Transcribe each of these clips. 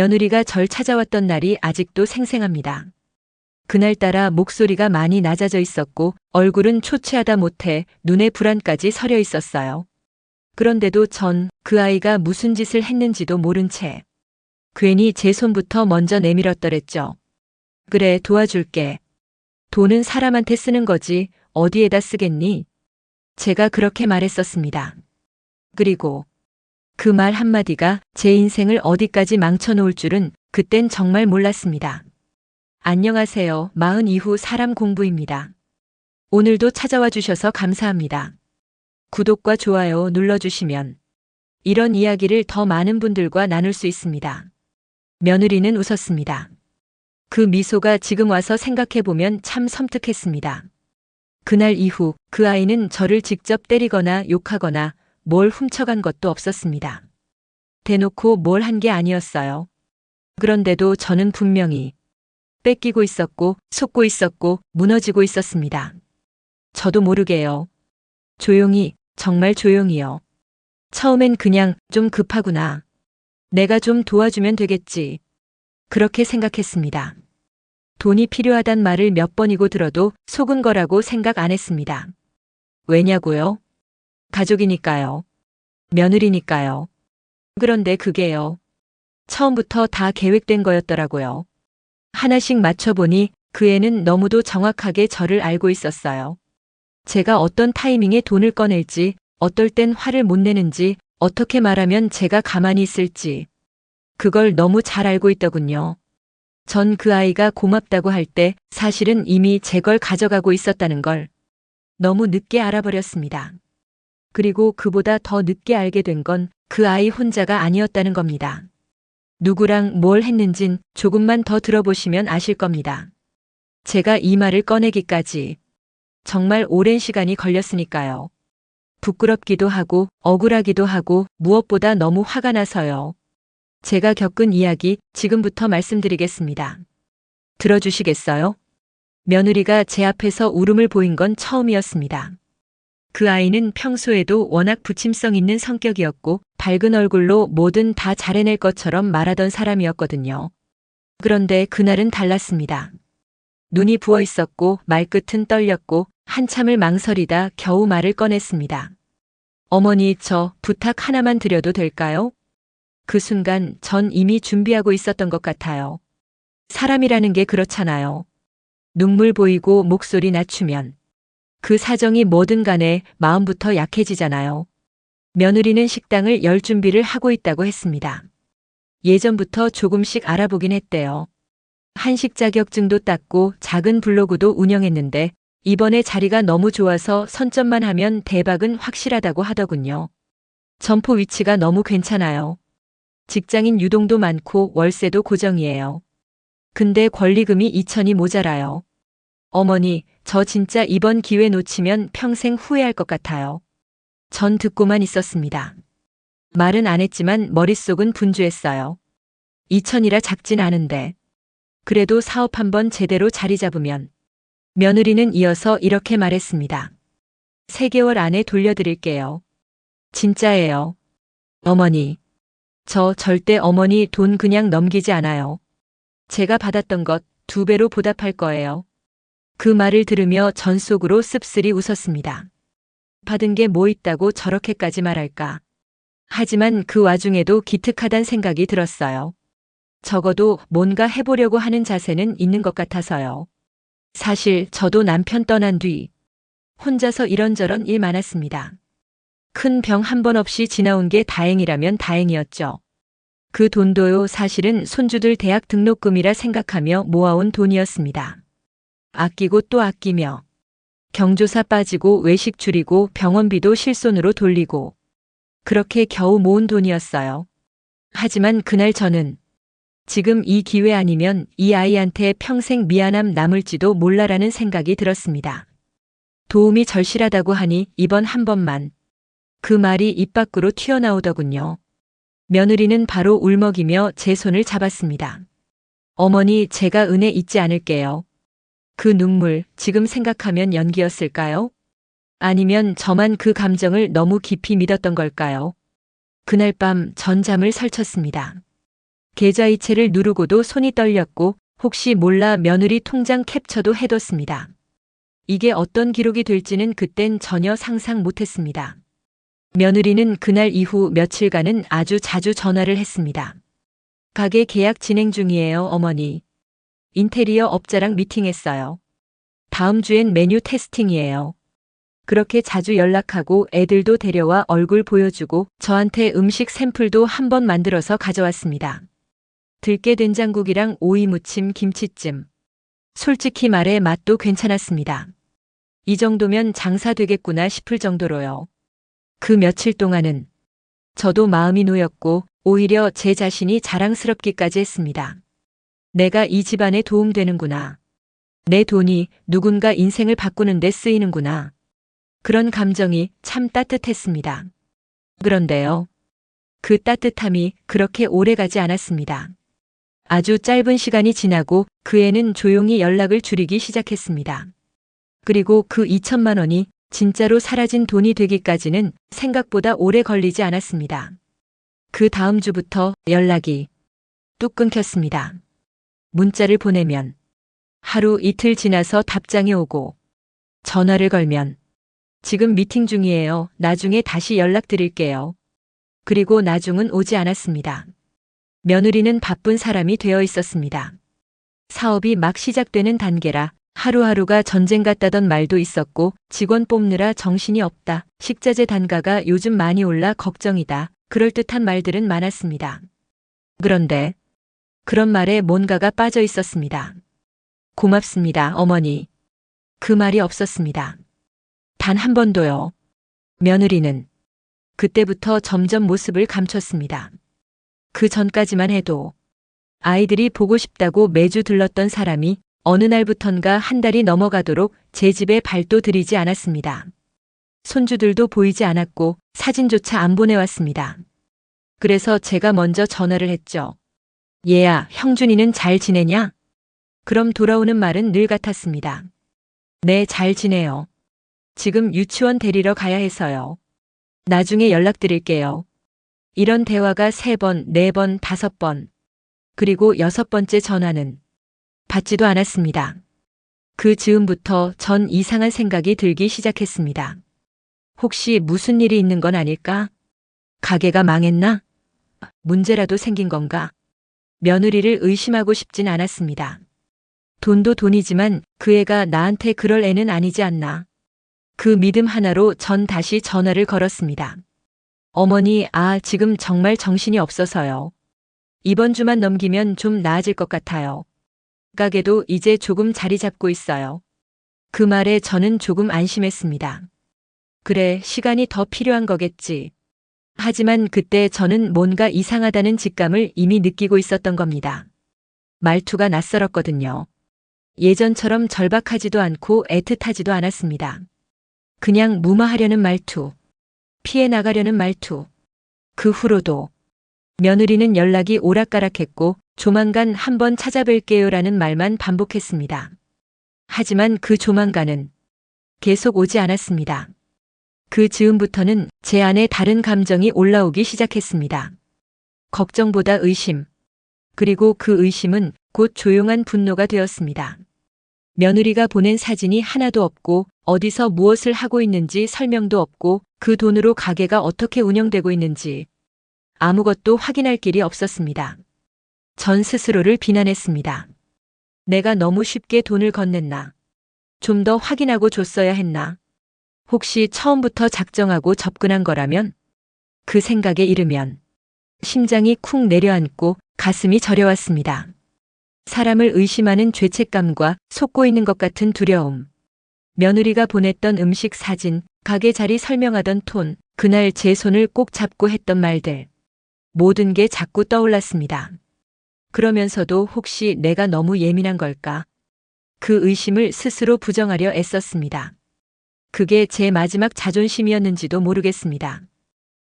며느리가 절 찾아왔던 날이 아직도 생생합니다. 그날따라 목소리가 많이 낮아져 있었고 얼굴은 초췌하다 못해 눈에 불안까지 서려 있었어요. 그런데도 전 그 아이가 무슨 짓을 했는지도 모른 채 괜히 제 손부터 먼저 내밀었더랬죠. 그래, 도와줄게. 돈은 사람한테 쓰는 거지 어디에다 쓰겠니? 제가 그렇게 말했었습니다. 그리고 그 말 한마디가 제 인생을 어디까지 망쳐놓을 줄은 그땐 정말 몰랐습니다. 안녕하세요. 마흔 이후 사람 공부입니다. 오늘도 찾아와 주셔서 감사합니다. 구독과 좋아요 눌러주시면 이런 이야기를 더 많은 분들과 나눌 수 있습니다. 며느리는 웃었습니다. 그 미소가 지금 와서 생각해보면 참 섬뜩했습니다. 그날 이후 그 아이는 저를 직접 때리거나 욕하거나 뭘 훔쳐간 것도 없었습니다. 대놓고 뭘 한 게 아니었어요. 그런데도 저는 분명히 뺏기고 있었고 속고 있었고 무너지고 있었습니다. 저도 모르게요. 조용히, 정말 조용히요. 처음엔 그냥 좀 급하구나. 내가 좀 도와주면 되겠지. 그렇게 생각했습니다. 돈이 필요하단 말을 몇 번이고 들어도 속은 거라고 생각 안 했습니다. 왜냐고요? 가족이니까요. 며느리니까요. 그런데 그게요. 처음부터 다 계획된 거였더라고요. 하나씩 맞춰보니 그 애는 너무도 정확하게 저를 알고 있었어요. 제가 어떤 타이밍에 돈을 꺼낼지, 어떨 땐 화를 못 내는지, 어떻게 말하면 제가 가만히 있을지. 그걸 너무 잘 알고 있더군요. 전 그 아이가 고맙다고 할 때 사실은 이미 제 걸 가져가고 있었다는 걸 너무 늦게 알아버렸습니다. 그리고 그보다 더 늦게 알게 된 건 그 아이 혼자가 아니었다는 겁니다. 누구랑 뭘 했는진 조금만 더 들어보시면 아실 겁니다. 제가 이 말을 꺼내기까지 정말 오랜 시간이 걸렸으니까요. 부끄럽기도 하고 억울하기도 하고 무엇보다 너무 화가 나서요. 제가 겪은 이야기 지금부터 말씀드리겠습니다. 들어주시겠어요? 며느리가 제 앞에서 울음을 보인 건 처음이었습니다. 그 아이는 평소에도 워낙 부침성 있는 성격이었고 밝은 얼굴로 뭐든 다 잘해낼 것처럼 말하던 사람이었거든요. 그런데 그날은 달랐습니다. 눈이 부어 있었고 말끝은 떨렸고 한참을 망설이다 겨우 말을 꺼냈습니다. 어머니, 저 부탁 하나만 드려도 될까요? 그 순간 전 이미 준비하고 있었던 것 같아요. 사람이라는 게 그렇잖아요. 눈물 보이고 목소리 낮추면 그 사정이 뭐든 간에 마음부터 약해지잖아요. 며느리는 식당을 열 준비를 하고 있다고 했습니다. 예전부터 조금씩 알아보긴 했대요. 한식 자격증도 땄고 작은 블로그도 운영했는데 이번에 자리가 너무 좋아서 선점만 하면 대박은 확실하다고 하더군요. 점포 위치가 너무 괜찮아요. 직장인 유동도 많고 월세도 고정이에요. 근데 권리금이 2천이 모자라요. 어머니, 저 진짜 이번 기회 놓치면 평생 후회할 것 같아요. 전 듣고만 있었습니다. 말은 안 했지만 머릿속은 분주했어요. 2천이라 작진 않은데. 그래도 사업 한번 제대로 자리 잡으면. 며느리는 이어서 이렇게 말했습니다. 3개월 안에 돌려드릴게요. 진짜예요. 어머니. 저 절대 어머니 돈 그냥 넘기지 않아요. 제가 받았던 것 2배로 보답할 거예요. 그 말을 들으며 전 속으로 씁쓸히 웃었습니다. 받은 게 뭐 있다고 저렇게까지 말할까. 하지만 그 와중에도 기특하단 생각이 들었어요. 적어도 뭔가 해보려고 하는 자세는 있는 것 같아서요. 사실 저도 남편 떠난 뒤 혼자서 이런저런 일 많았습니다. 큰 병 한 번 없이 지나온 게 다행이라면 다행이었죠. 그 돈도요 사실은 손주들 대학 등록금이라 생각하며 모아온 돈이었습니다. 아끼고 또 아끼며 경조사 빠지고 외식 줄이고 병원비도 실손으로 돌리고 그렇게 겨우 모은 돈이었어요. 하지만 그날 저는 지금 이 기회 아니면 이 아이한테 평생 미안함 남을지도 몰라라는 생각이 들었습니다. 도움이 절실하다고 하니 이번 한 번만. 그 말이 입 밖으로 튀어나오더군요. 며느리는 바로 울먹이며 제 손을 잡았습니다. 어머니, 제가 은혜 잊지 않을게요. 그 눈물 지금 생각하면 연기였을까요? 아니면 저만 그 감정을 너무 깊이 믿었던 걸까요? 그날 밤 전 잠을 설쳤습니다. 계좌이체를 누르고도 손이 떨렸고 혹시 몰라 며느리 통장 캡처도 해뒀습니다. 이게 어떤 기록이 될지는 그땐 전혀 상상 못했습니다. 며느리는 그날 이후 며칠간은 아주 자주 전화를 했습니다. 가게 계약 진행 중이에요, 어머니. 인테리어 업자랑 미팅했어요. 다음 주엔 메뉴 테스팅이에요. 그렇게 자주 연락하고 애들도 데려와 얼굴 보여주고 저한테 음식 샘플도 한번 만들어서 가져왔습니다. 들깨 된장국이랑 오이 무침 김치찜. 솔직히 말해 맛도 괜찮았습니다. 이 정도면 장사 되겠구나 싶을 정도로요. 그 며칠 동안은 저도 마음이 놓였고 오히려 제 자신이 자랑스럽기까지 했습니다. 내가 이 집안에 도움되는구나. 내 돈이 누군가 인생을 바꾸는 데 쓰이는구나. 그런 감정이 참 따뜻했습니다. 그런데요. 그 따뜻함이 그렇게 오래 가지 않았습니다. 아주 짧은 시간이 지나고 그 애는 조용히 연락을 줄이기 시작했습니다. 그리고 그 2천만 원이 진짜로 사라진 돈이 되기까지는 생각보다 오래 걸리지 않았습니다. 그 다음 주부터 연락이 뚝 끊겼습니다. 문자를 보내면 하루 이틀 지나서 답장이 오고 전화를 걸면 지금 미팅 중이에요. 나중에 다시 연락드릴게요. 그리고 나중은 오지 않았습니다. 며느리는 바쁜 사람이 되어 있었습니다. 사업이 막 시작되는 단계라 하루하루가 전쟁 같다던 말도 있었고 직원 뽑느라 정신이 없다. 식자재 단가가 요즘 많이 올라 걱정이다. 그럴듯한 말들은 많았습니다. 그런데 그런 말에 뭔가가 빠져 있었습니다. 고맙습니다, 어머니. 그 말이 없었습니다. 단 한 번도요. 며느리는 그때부터 점점 모습을 감췄습니다. 그 전까지만 해도 아이들이 보고 싶다고 매주 들렀던 사람이 어느 날부턴가 한 달이 넘어가도록 제 집에 발도 들이지 않았습니다. 손주들도 보이지 않았고 사진조차 안 보내왔습니다. 그래서 제가 먼저 전화를 했죠. 얘야, 형준이는 잘 지내냐? 그럼 돌아오는 말은 늘 같았습니다. 네, 잘 지내요. 지금 유치원 데리러 가야 해서요. 나중에 연락드릴게요. 이런 대화가 3번, 4번, 5번, 그리고 6번째 전화는 받지도 않았습니다. 그 즈음부터 전 이상한 생각이 들기 시작했습니다. 혹시 무슨 일이 있는 건 아닐까? 가게가 망했나? 문제라도 생긴 건가? 며느리를 의심하고 싶진 않았습니다. 돈도 돈이지만 그 애가 나한테 그럴 애는 아니지 않나. 그 믿음 하나로 전 다시 전화를 걸었습니다. 어머니, 지금 정말 정신이 없어서요. 이번 주만 넘기면 좀 나아질 것 같아요. 가게도 이제 조금 자리 잡고 있어요. 그 말에 저는 조금 안심했습니다. 그래, 시간이 더 필요한 거겠지. 하지만 그때 저는 뭔가 이상하다는 직감을 이미 느끼고 있었던 겁니다. 말투가 낯설었거든요. 예전처럼 절박하지도 않고 애틋하지도 않았습니다. 그냥 무마하려는 말투, 피해 나가려는 말투. 그 후로도 며느리는 연락이 오락가락했고 조만간 한번 찾아뵐게요라는 말만 반복했습니다. 하지만 그 조만간은 계속 오지 않았습니다. 그 즈음부터는 제 안에 다른 감정이 올라오기 시작했습니다. 걱정보다 의심. 그리고 그 의심은 곧 조용한 분노가 되었습니다. 며느리가 보낸 사진이 하나도 없고 어디서 무엇을 하고 있는지 설명도 없고 그 돈으로 가게가 어떻게 운영되고 있는지 아무것도 확인할 길이 없었습니다. 전 스스로를 비난했습니다. 내가 너무 쉽게 돈을 건넸나? 좀 더 확인하고 줬어야 했나? 혹시 처음부터 작정하고 접근한 거라면? 그 생각에 이르면 심장이 쿵 내려앉고 가슴이 저려왔습니다. 사람을 의심하는 죄책감과 속고 있는 것 같은 두려움. 며느리가 보냈던 음식 사진, 가게 자리 설명하던 톤, 그날 제 손을 꼭 잡고 했던 말들. 모든 게 자꾸 떠올랐습니다. 그러면서도 혹시 내가 너무 예민한 걸까? 그 의심을 스스로 부정하려 애썼습니다. 그게 제 마지막 자존심이었는지도 모르겠습니다.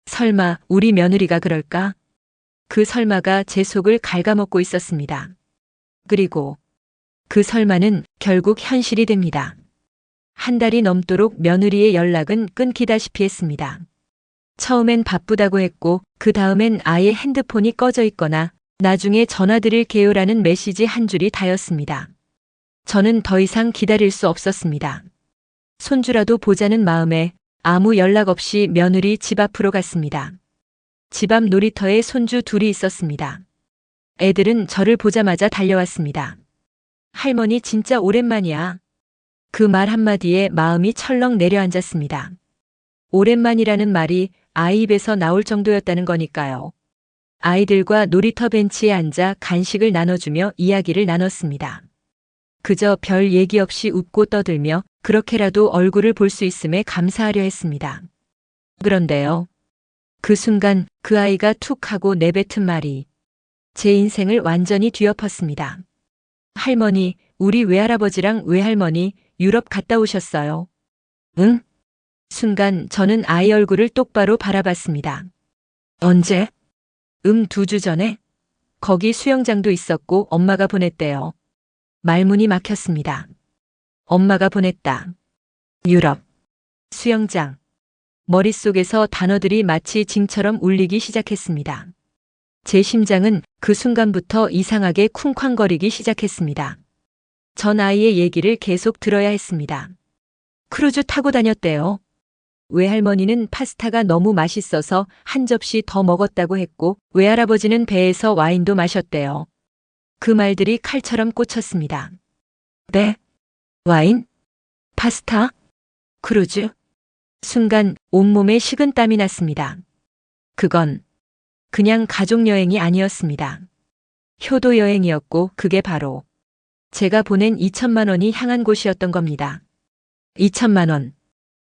설마 우리 며느리가 그럴까? 그 설마가 제 속을 갉아먹고 있었습니다. 그리고 그 설마는 결국 현실이 됩니다. 한 달이 넘도록 며느리의 연락은 끊기다시피 했습니다. 처음엔 바쁘다고 했고 그 다음엔 아예 핸드폰이 꺼져 있거나 나중에 전화드릴게요라는 메시지 한 줄이 다였습니다. 저는 더 이상 기다릴 수 없었습니다. 손주라도 보자는 마음에 아무 연락 없이 며느리 집 앞으로 갔습니다. 집 앞 놀이터에 손주 둘이 있었습니다. 애들은 저를 보자마자 달려왔습니다. 할머니 진짜 오랜만이야. 그 말 한마디에 마음이 철렁 내려앉았습니다. 오랜만이라는 말이 아이 입에서 나올 정도였다는 거니까요. 아이들과 놀이터 벤치에 앉아 간식을 나눠주며 이야기를 나눴습니다. 그저 별 얘기 없이 웃고 떠들며 그렇게라도 얼굴을 볼 수 있음에 감사하려 했습니다. 그런데요. 그 순간 그 아이가 툭 하고 내뱉은 말이 제 인생을 완전히 뒤엎었습니다. 할머니, 우리 외할아버지랑 외할머니 유럽 갔다 오셨어요. 응? 순간 저는 아이 얼굴을 똑바로 바라봤습니다. 언제? 2주 전에? 거기 수영장도 있었고 엄마가 보냈대요. 말문이 막혔습니다. 엄마가 보냈다. 유럽. 수영장. 머릿속에서 단어들이 마치 징처럼 울리기 시작했습니다. 제 심장은 그 순간부터 이상하게 쿵쾅거리기 시작했습니다. 전 아이의 얘기를 계속 들어야 했습니다. 크루즈 타고 다녔대요. 외할머니는 파스타가 너무 맛있어서 한 접시 더 먹었다고 했고 외할아버지는 배에서 와인도 마셨대요. 그 말들이 칼처럼 꽂혔습니다. 네? 와인? 파스타? 크루즈? 순간 온몸에 식은땀이 났습니다. 그건 그냥 가족여행이 아니었습니다. 효도여행이었고 그게 바로 제가 보낸 2천만 원이 향한 곳이었던 겁니다. 2천만 원.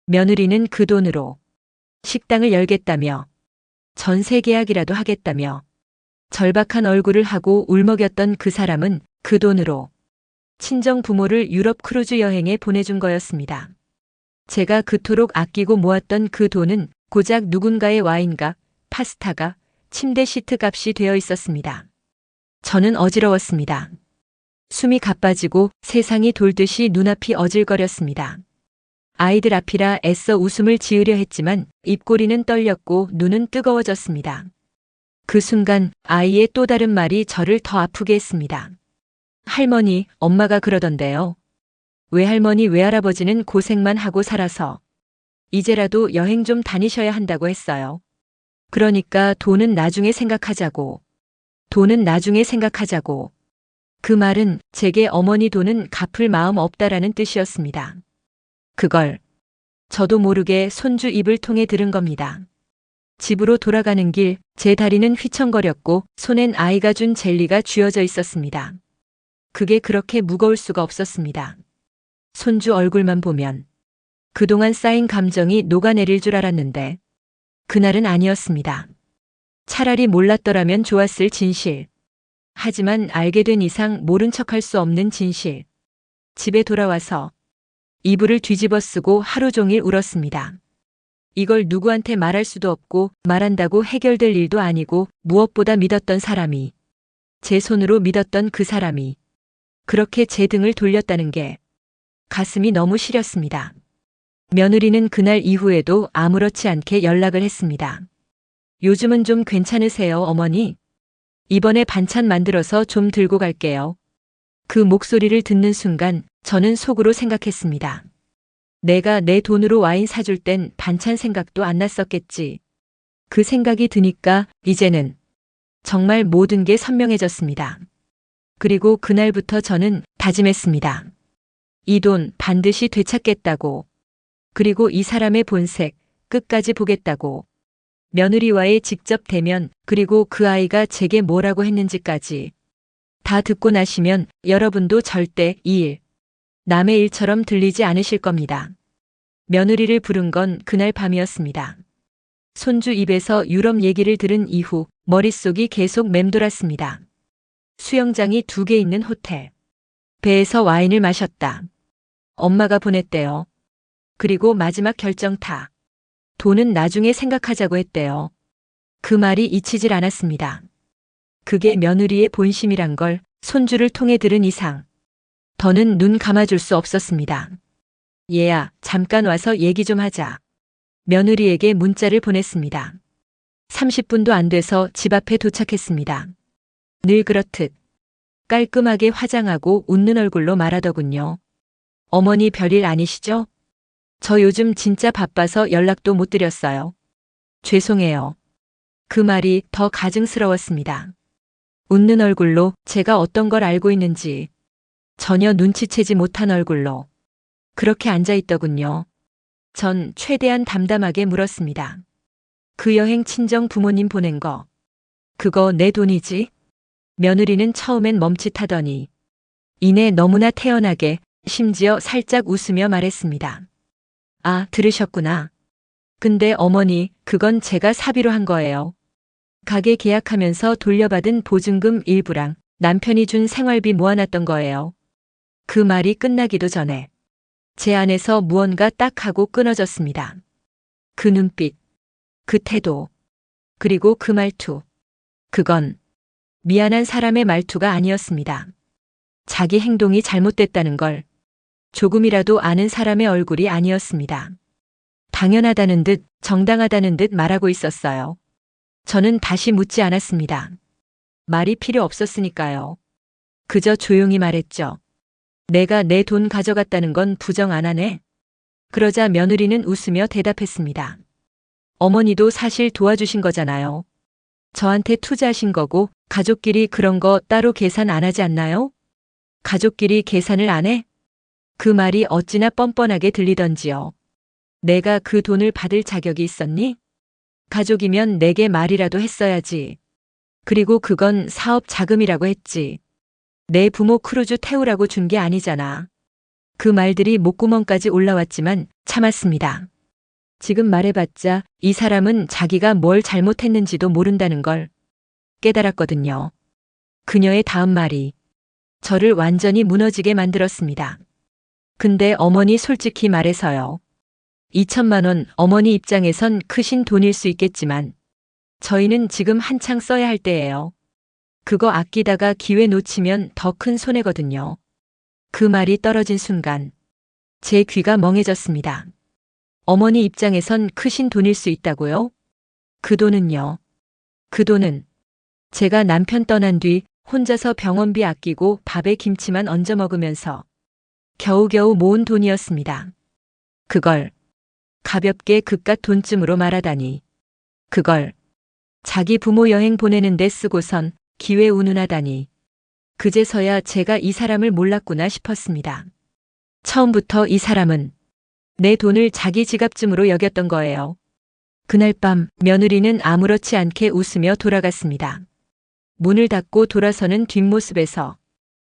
며느리는 그 돈으로 식당을 열겠다며 전세 계약이라도 하겠다며 절박한 얼굴을 하고 울먹였던 그 사람은 그 돈으로 친정 부모를 유럽 크루즈 여행에 보내준 거였습니다. 제가 그토록 아끼고 모았던 그 돈은 고작 누군가의 와인과 파스타가 침대 시트 값이 되어 있었습니다. 저는 어지러웠습니다. 숨이 가빠지고 세상이 돌듯이 눈앞이 어질거렸습니다. 아이들 앞이라 애써 웃음을 지으려 했지만 입꼬리는 떨렸고 눈은 뜨거워졌습니다. 그 순간 아이의 또 다른 말이 저를 더 아프게 했습니다. 할머니, 엄마가 그러던데요. 외할머니, 외할아버지는 고생만 하고 살아서 이제라도 여행 좀 다니셔야 한다고 했어요. 그러니까 돈은 나중에 생각하자고. 돈은 나중에 생각하자고. 그 말은 제게 어머니 돈은 갚을 마음 없다라는 뜻이었습니다. 그걸 저도 모르게 손주 입을 통해 들은 겁니다. 집으로 돌아가는 길 제 다리는 휘청거렸고 손엔 아이가 준 젤리가 쥐어져 있었습니다. 그게 그렇게 무거울 수가 없었습니다. 손주 얼굴만 보면 그동안 쌓인 감정이 녹아내릴 줄 알았는데 그날은 아니었습니다. 차라리 몰랐더라면 좋았을 진실. 하지만 알게 된 이상 모른 척할 수 없는 진실. 집에 돌아와서 이불을 뒤집어 쓰고 하루 종일 울었습니다. 이걸 누구한테 말할 수도 없고 말한다고 해결될 일도 아니고 무엇보다 믿었던 사람이, 제 손으로 믿었던 그 사람이 그렇게 제 등을 돌렸다는 게 가슴이 너무 시렸습니다. 며느리는 그날 이후에도 아무렇지 않게 연락을 했습니다. 요즘은 좀 괜찮으세요, 어머니? 이번에 반찬 만들어서 좀 들고 갈게요. 그 목소리를 듣는 순간 저는 속으로 생각했습니다. 내가 내 돈으로 와인 사줄 땐 반찬 생각도 안 났었겠지. 그 생각이 드니까 이제는 정말 모든 게 선명해졌습니다. 그리고 그날부터 저는 다짐했습니다. 이 돈 반드시 되찾겠다고. 그리고 이 사람의 본색 끝까지 보겠다고. 며느리와의 직접 대면 그리고 그 아이가 제게 뭐라고 했는지까지 다 듣고 나시면 여러분도 절대 이 일, 남의 일처럼 들리지 않으실 겁니다. 며느리를 부른 건 그날 밤이었습니다. 손주 입에서 유럽 얘기를 들은 이후 머릿속이 계속 맴돌았습니다. 수영장이 2개 있는 호텔. 배에서 와인을 마셨다. 엄마가 보냈대요. 그리고 마지막 결정타. 돈은 나중에 생각하자고 했대요. 그 말이 잊히질 않았습니다. 그게 며느리의 본심이란 걸 손주를 통해 들은 이상 더는 눈 감아줄 수 없었습니다. 얘야, 잠깐 와서 얘기 좀 하자. 며느리에게 문자를 보냈습니다. 30분도 안 돼서 집 앞에 도착했습니다. 늘 그렇듯 깔끔하게 화장하고 웃는 얼굴로 말하더군요. 어머니 별일 아니시죠? 저 요즘 진짜 바빠서 연락도 못 드렸어요. 죄송해요. 그 말이 더 가증스러웠습니다. 웃는 얼굴로 제가 어떤 걸 알고 있는지 전혀 눈치채지 못한 얼굴로 그렇게 앉아있더군요. 전 최대한 담담하게 물었습니다. 그 여행 친정 부모님 보낸 거. 그거 내 돈이지? 며느리는 처음엔 멈칫하더니 이내 너무나 태연하게 심지어 살짝 웃으며 말했습니다. 아, 들으셨구나. 근데 어머니, 그건 제가 사비로 한 거예요. 가게 계약하면서 돌려받은 보증금 일부랑 남편이 준 생활비 모아놨던 거예요. 그 말이 끝나기도 전에 제 안에서 무언가 딱 하고 끊어졌습니다. 그 눈빛, 그 태도, 그리고 그 말투. 그건 미안한 사람의 말투가 아니었습니다. 자기 행동이 잘못됐다는 걸 조금이라도 아는 사람의 얼굴이 아니었습니다. 당연하다는 듯 정당하다는 듯 말하고 있었어요. 저는 다시 묻지 않았습니다. 말이 필요 없었으니까요. 그저 조용히 말했죠. 내가 내 돈 가져갔다는 건 부정 안 하네. 그러자 며느리는 웃으며 대답했습니다. 어머니도 사실 도와주신 거잖아요. 저한테 투자하신 거고 가족끼리 그런 거 따로 계산 안 하지 않나요? 가족끼리 계산을 안 해? 그 말이 어찌나 뻔뻔하게 들리던지요. 내가 그 돈을 받을 자격이 있었니? 가족이면 내게 말이라도 했어야지. 그리고 그건 사업 자금이라고 했지. 내 부모 크루즈 태우라고 준 게 아니잖아. 그 말들이 목구멍까지 올라왔지만 참았습니다. 지금 말해봤자 이 사람은 자기가 뭘 잘못했는지도 모른다는 걸 깨달았거든요. 그녀의 다음 말이 저를 완전히 무너지게 만들었습니다. 근데 어머니 솔직히 말해서요. 2천만 원 어머니 입장에선 크신 돈일 수 있겠지만 저희는 지금 한창 써야 할 때예요. 그거 아끼다가 기회 놓치면 더 큰 손해거든요. 그 말이 떨어진 순간 제 귀가 멍해졌습니다. 어머니 입장에선 크신 돈일 수 있다고요? 그 돈은요. 그 돈은 제가 남편 떠난 뒤 혼자서 병원비 아끼고 밥에 김치만 얹어 먹으면서 겨우겨우 모은 돈이었습니다. 그걸 가볍게 그깟 돈쯤으로 말하다니. 그걸 자기 부모 여행 보내는 데 쓰고선 기회 운운하다니. 그제서야 제가 이 사람을 몰랐구나 싶었습니다. 처음부터 이 사람은 내 돈을 자기 지갑쯤으로 여겼던 거예요. 그날 밤 며느리는 아무렇지 않게 웃으며 돌아갔습니다. 문을 닫고 돌아서는 뒷모습에서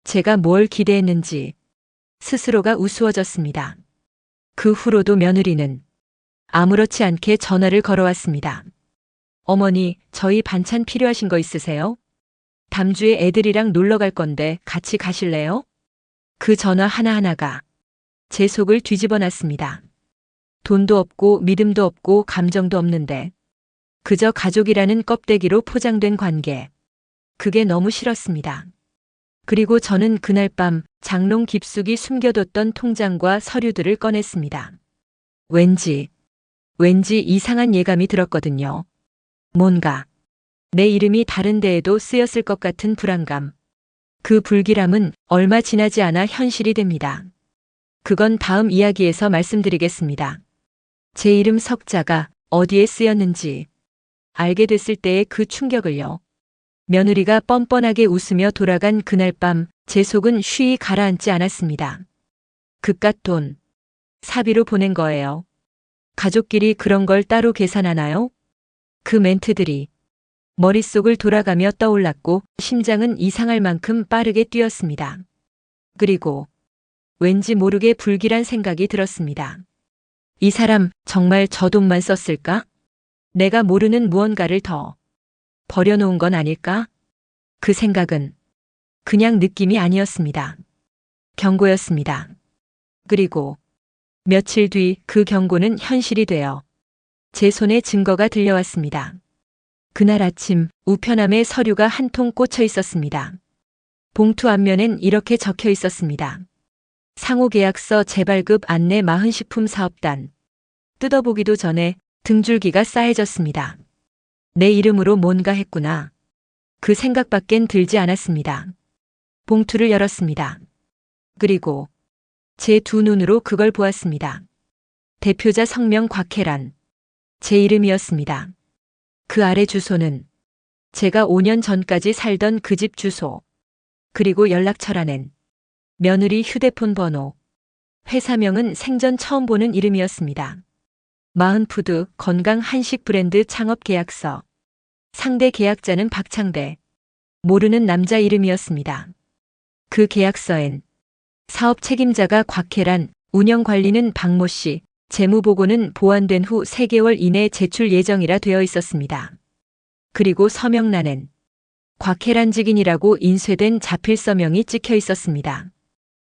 제가 뭘 기대했는지 스스로가 우스워졌습니다. 그 후로도 며느리는 아무렇지 않게 전화를 걸어왔습니다. 어머니, 저희 반찬 필요하신 거 있으세요? 다음 주에 애들이랑 놀러 갈 건데 같이 가실래요? 그 전화 하나하나가 제 속을 뒤집어 놨습니다. 돈도 없고 믿음도 없고 감정도 없는데 그저 가족이라는 껍데기로 포장된 관계. 그게 너무 싫었습니다. 그리고 저는 그날 밤 장롱 깊숙이 숨겨뒀던 통장과 서류들을 꺼냈습니다. 왠지 이상한 예감이 들었거든요. 뭔가 내 이름이 다른 데에도 쓰였을 것 같은 불안감. 그 불길함은 얼마 지나지 않아 현실이 됩니다. 그건 다음 이야기에서 말씀드리겠습니다. 제 이름 석자가 어디에 쓰였는지 알게 됐을 때의 그 충격을요. 며느리가 뻔뻔하게 웃으며 돌아간 그날 밤 제 속은 쉬이 가라앉지 않았습니다. 그깟 돈 사비로 보낸 거예요. 가족끼리 그런 걸 따로 계산하나요? 그 멘트들이 머릿속을 돌아가며 떠올랐고 심장은 이상할 만큼 빠르게 뛰었습니다. 그리고 왠지 모르게 불길한 생각이 들었습니다. 이 사람 정말 저 돈만 썼을까? 내가 모르는 무언가를 더 버려놓은 건 아닐까? 그 생각은 그냥 느낌이 아니었습니다. 경고였습니다. 그리고 며칠 뒤 그 경고는 현실이 되어 제 손에 증거가 들려왔습니다. 그날 아침 우편함에 서류가 한 통 꽂혀 있었습니다. 봉투 앞면엔 이렇게 적혀 있었습니다. 상호계약서 재발급 안내 마흔식품 사업단. 뜯어보기도 전에 등줄기가 싸해졌습니다. 내 이름으로 뭔가 했구나. 그 생각밖엔 들지 않았습니다. 봉투를 열었습니다. 그리고 제 두 눈으로 그걸 보았습니다. 대표자 성명 곽혜란. 제 이름이었습니다. 그 아래 주소는 제가 5년 전까지 살던 그 집 주소. 그리고 연락처란엔 며느리 휴대폰 번호. 회사명은 생전 처음 보는 이름이었습니다. 마흔푸드 건강 한식 브랜드 창업 계약서. 상대 계약자는 박창대. 모르는 남자 이름이었습니다. 그 계약서엔 사업 책임자가 곽혜란, 운영 관리는 박모 씨, 재무보고는 보완된 후 3개월 이내 제출 예정이라 되어 있었습니다. 그리고 서명란엔 곽혜란 직인이라고 인쇄된 자필 서명이 찍혀 있었습니다.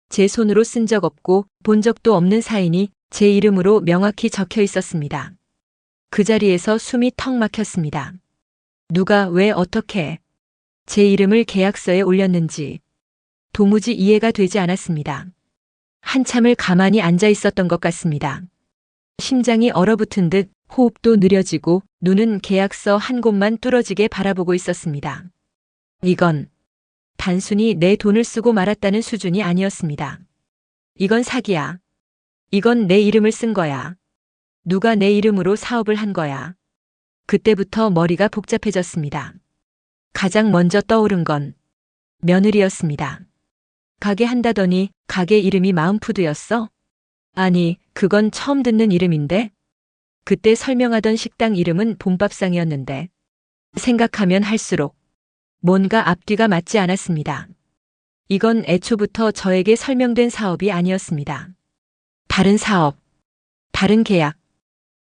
제 손으로 쓴 적 없고 본 적도 없는 사인이 제 이름으로 명확히 적혀 있었습니다. 그 자리에서 숨이 턱 막혔습니다. 누가 왜 어떻게 제 이름을 계약서에 올렸는지 도무지 이해가 되지 않았습니다. 한참을 가만히 앉아 있었던 것 같습니다. 심장이 얼어붙은 듯 호흡도 느려지고 눈은 계약서 한 곳만 뚫어지게 바라보고 있었습니다. 이건 단순히 내 돈을 쓰고 말았다는 수준이 아니었습니다. 이건 사기야. 이건 내 이름을 쓴 거야. 누가 내 이름으로 사업을 한 거야. 그때부터 머리가 복잡해졌습니다. 가장 먼저 떠오른 건 며느리였습니다. 가게 한다더니 가게 이름이 마음푸드였어? 아니, 그건 처음 듣는 이름인데? 그때 설명하던 식당 이름은 봄밥상이었는데. 생각하면 할수록 뭔가 앞뒤가 맞지 않았습니다. 이건 애초부터 저에게 설명된 사업이 아니었습니다. 다른 사업, 다른 계약,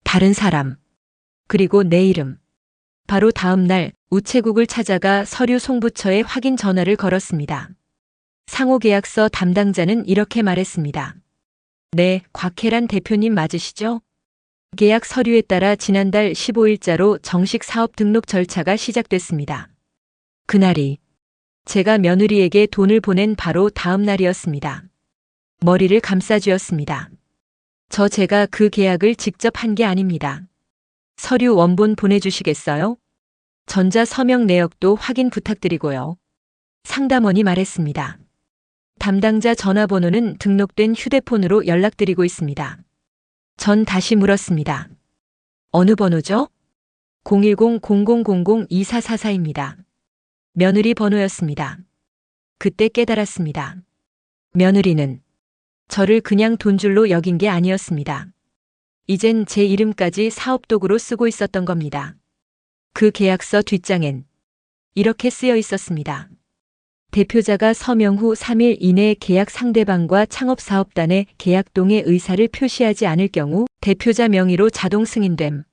다른 사람, 그리고 내 이름. 바로 다음 날 우체국을 찾아가 서류 송부처에 확인 전화를 걸었습니다. 상호계약서 담당자는 이렇게 말했습니다. 네, 곽혜란 대표님 맞으시죠? 계약 서류에 따라 지난달 15일자로 정식 사업 등록 절차가 시작됐습니다. 그날이 제가 며느리에게 돈을 보낸 바로 다음 날이었습니다. 머리를 감싸쥐었습니다. 제가 그 계약을 직접 한 게 아닙니다. 서류 원본 보내주시겠어요? 전자 서명 내역도 확인 부탁드리고요. 상담원이 말했습니다. 담당자 전화번호는 등록된 휴대폰으로 연락드리고 있습니다. 전 다시 물었습니다. 어느 번호죠? 010-0000-2444입니다. 며느리 번호였습니다. 그때 깨달았습니다. 며느리는 저를 그냥 돈줄로 여긴 게 아니었습니다. 이젠 제 이름까지 사업도구로 쓰고 있었던 겁니다. 그 계약서 뒷장엔 이렇게 쓰여 있었습니다. 대표자가 서명 후 3일 이내 계약 상대방과 창업사업단의 계약동의 의사를 표시하지 않을 경우 대표자 명의로 자동 승인됨.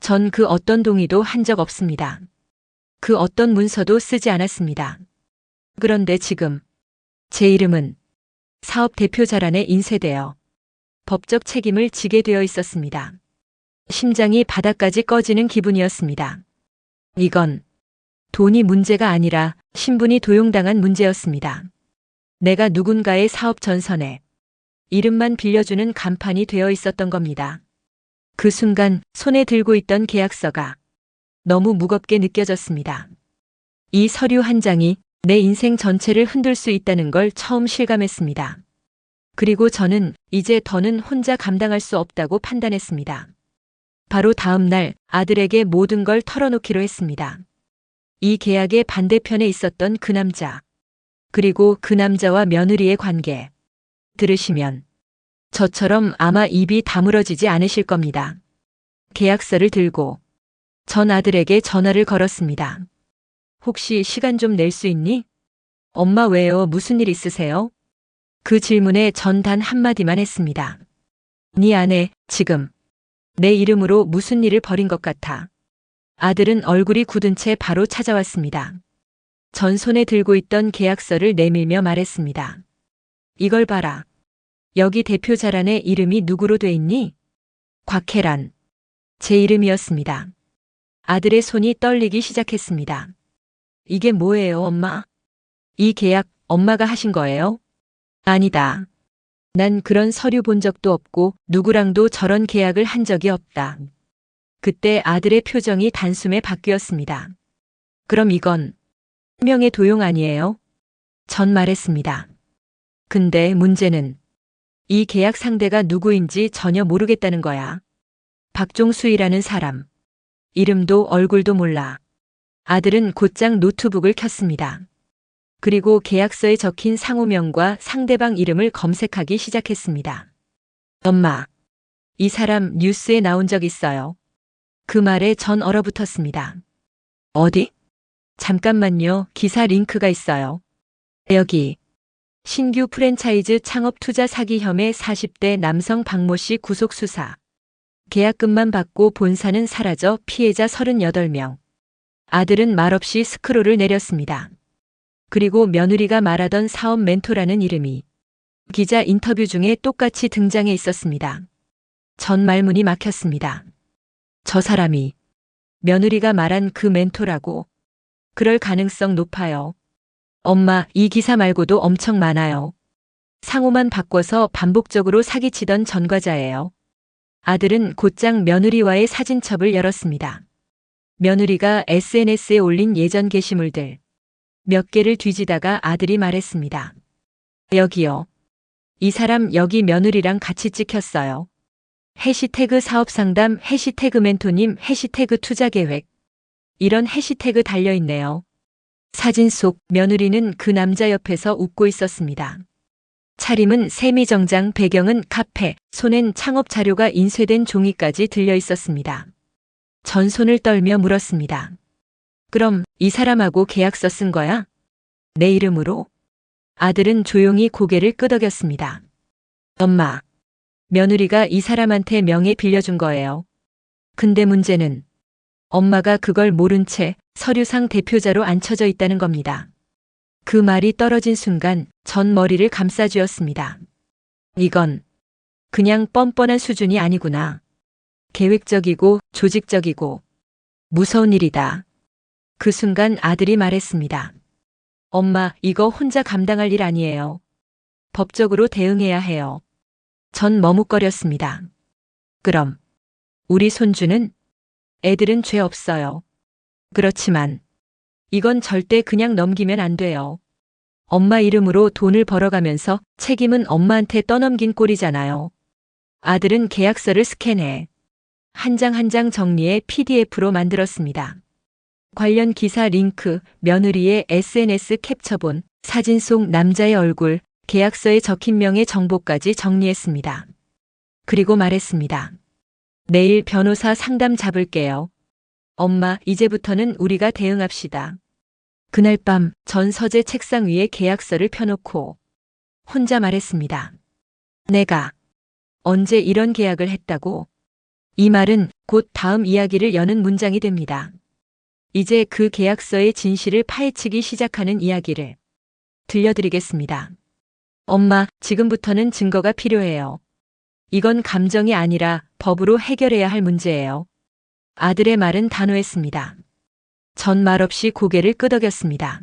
전 그 어떤 동의도 한 적 없습니다. 그 어떤 문서도 쓰지 않았습니다. 그런데 지금 제 이름은 사업 대표자란에 인쇄되어 법적 책임을 지게 되어 있었습니다. 심장이 바닥까지 꺼지는 기분이었습니다. 이건 돈이 문제가 아니라 신분이 도용당한 문제였습니다. 내가 누군가의 사업 전선에 이름만 빌려주는 간판이 되어 있었던 겁니다. 그 순간 손에 들고 있던 계약서가 너무 무겁게 느껴졌습니다. 이 서류 한 장이 내 인생 전체를 흔들 수 있다는 걸 처음 실감했습니다. 그리고 저는 이제 더는 혼자 감당할 수 없다고 판단했습니다. 바로 다음 날 아들에게 모든 걸 털어놓기로 했습니다. 이 계약의 반대편에 있었던 그 남자, 그리고 그 남자와 며느리의 관계. 들으시면 저처럼 아마 입이 다물어지지 않으실 겁니다. 계약서를 들고 전 아들에게 전화를 걸었습니다. 혹시 시간 좀 낼 수 있니? 엄마 왜요? 무슨 일 있으세요? 그 질문에 전 단 한마디만 했습니다. 네 아내 지금 내 이름으로 무슨 일을 벌인 것 같아. 아들은 얼굴이 굳은 채 바로 찾아왔습니다. 전 손에 들고 있던 계약서를 내밀며 말했습니다. 이걸 봐라. 여기 대표자란에 이름이 누구로 돼 있니? 곽혜란. 제 이름이었습니다. 아들의 손이 떨리기 시작했습니다. 이게 뭐예요, 엄마? 이 계약 엄마가 하신 거예요? 아니다. 난 그런 서류 본 적도 없고 누구랑도 저런 계약을 한 적이 없다. 그때 아들의 표정이 단숨에 바뀌었습니다. 그럼 이건 명의 도용 아니에요? 전 말했습니다. 근데 문제는 이 계약 상대가 누구인지 전혀 모르겠다는 거야. 박종수이라는 사람. 이름도 얼굴도 몰라. 아들은 곧장 노트북을 켰습니다. 그리고 계약서에 적힌 상호명과 상대방 이름을 검색하기 시작했습니다. 엄마, 이 사람 뉴스에 나온 적 있어요. 그 말에 전 얼어붙었습니다. 어디? 잠깐만요. 기사 링크가 있어요. 여기. 신규 프랜차이즈 창업 투자 사기 혐의 40대 남성 박모 씨 구속 수사. 계약금만 받고 본사는 사라져 피해자 38명. 아들은 말없이 스크롤을 내렸습니다. 그리고 며느리가 말하던 사업 멘토라는 이름이 기자 인터뷰 중에 똑같이 등장해 있었습니다. 전 말문이 막혔습니다. 저 사람이 며느리가 말한 그 멘토라고. 그럴 가능성 높아요. 엄마, 이 기사 말고도 엄청 많아요. 상호만 바꿔서 반복적으로 사기치던 전과자예요. 아들은 곧장 며느리와의 사진첩을 열었습니다. 며느리가 SNS에 올린 예전 게시물들. 몇 개를 뒤지다가 아들이 말했습니다. 여기요. 이 사람 여기 며느리랑 같이 찍혔어요. 해시태그 사업상담, 해시태그 멘토님, 해시태그 투자계획. 이런 해시태그 달려있네요. 사진 속 며느리는 그 남자 옆에서 웃고 있었습니다. 차림은 세미정장, 배경은 카페, 손엔 창업 자료가 인쇄된 종이까지 들려 있었습니다. 전 손을 떨며 물었습니다. 그럼 이 사람하고 계약서 쓴 거야? 내 이름으로? 아들은 조용히 고개를 끄덕였습니다. 엄마, 며느리가 이 사람한테 명예 빌려준 거예요. 근데 문제는 엄마가 그걸 모른 채 서류상 대표자로 앉혀져 있다는 겁니다. 그 말이 떨어진 순간 전 머리를 감싸쥐었습니다. 이건 그냥 뻔뻔한 수준이 아니구나. 계획적이고 조직적이고 무서운 일이다. 그 순간 아들이 말했습니다. 엄마, 이거 혼자 감당할 일 아니에요. 법적으로 대응해야 해요. 전 머뭇거렸습니다. 그럼 우리 손주는? 애들은 죄 없어요. 그렇지만 이건 절대 그냥 넘기면 안 돼요. 엄마 이름으로 돈을 벌어가면서 책임은 엄마한테 떠넘긴 꼴이잖아요. 아들은 계약서를 스캔해 한 장 한 장 정리해 PDF로 만들었습니다. 관련 기사 링크, 며느리의 SNS 캡처본, 사진 속 남자의 얼굴, 계약서에 적힌 명의 정보까지 정리했습니다. 그리고 말했습니다. 내일 변호사 상담 잡을게요. 엄마, 이제부터는 우리가 대응합시다. 그날 밤 전 서재 책상 위에 계약서를 펴놓고 혼자 말했습니다. 내가 언제 이런 계약을 했다고? 이 말은 곧 다음 이야기를 여는 문장이 됩니다. 이제 그 계약서의 진실을 파헤치기 시작하는 이야기를 들려드리겠습니다. 엄마, 지금부터는 증거가 필요해요. 이건 감정이 아니라 법으로 해결해야 할 문제예요. 아들의 말은 단호했습니다. 전 말없이 고개를 끄덕였습니다.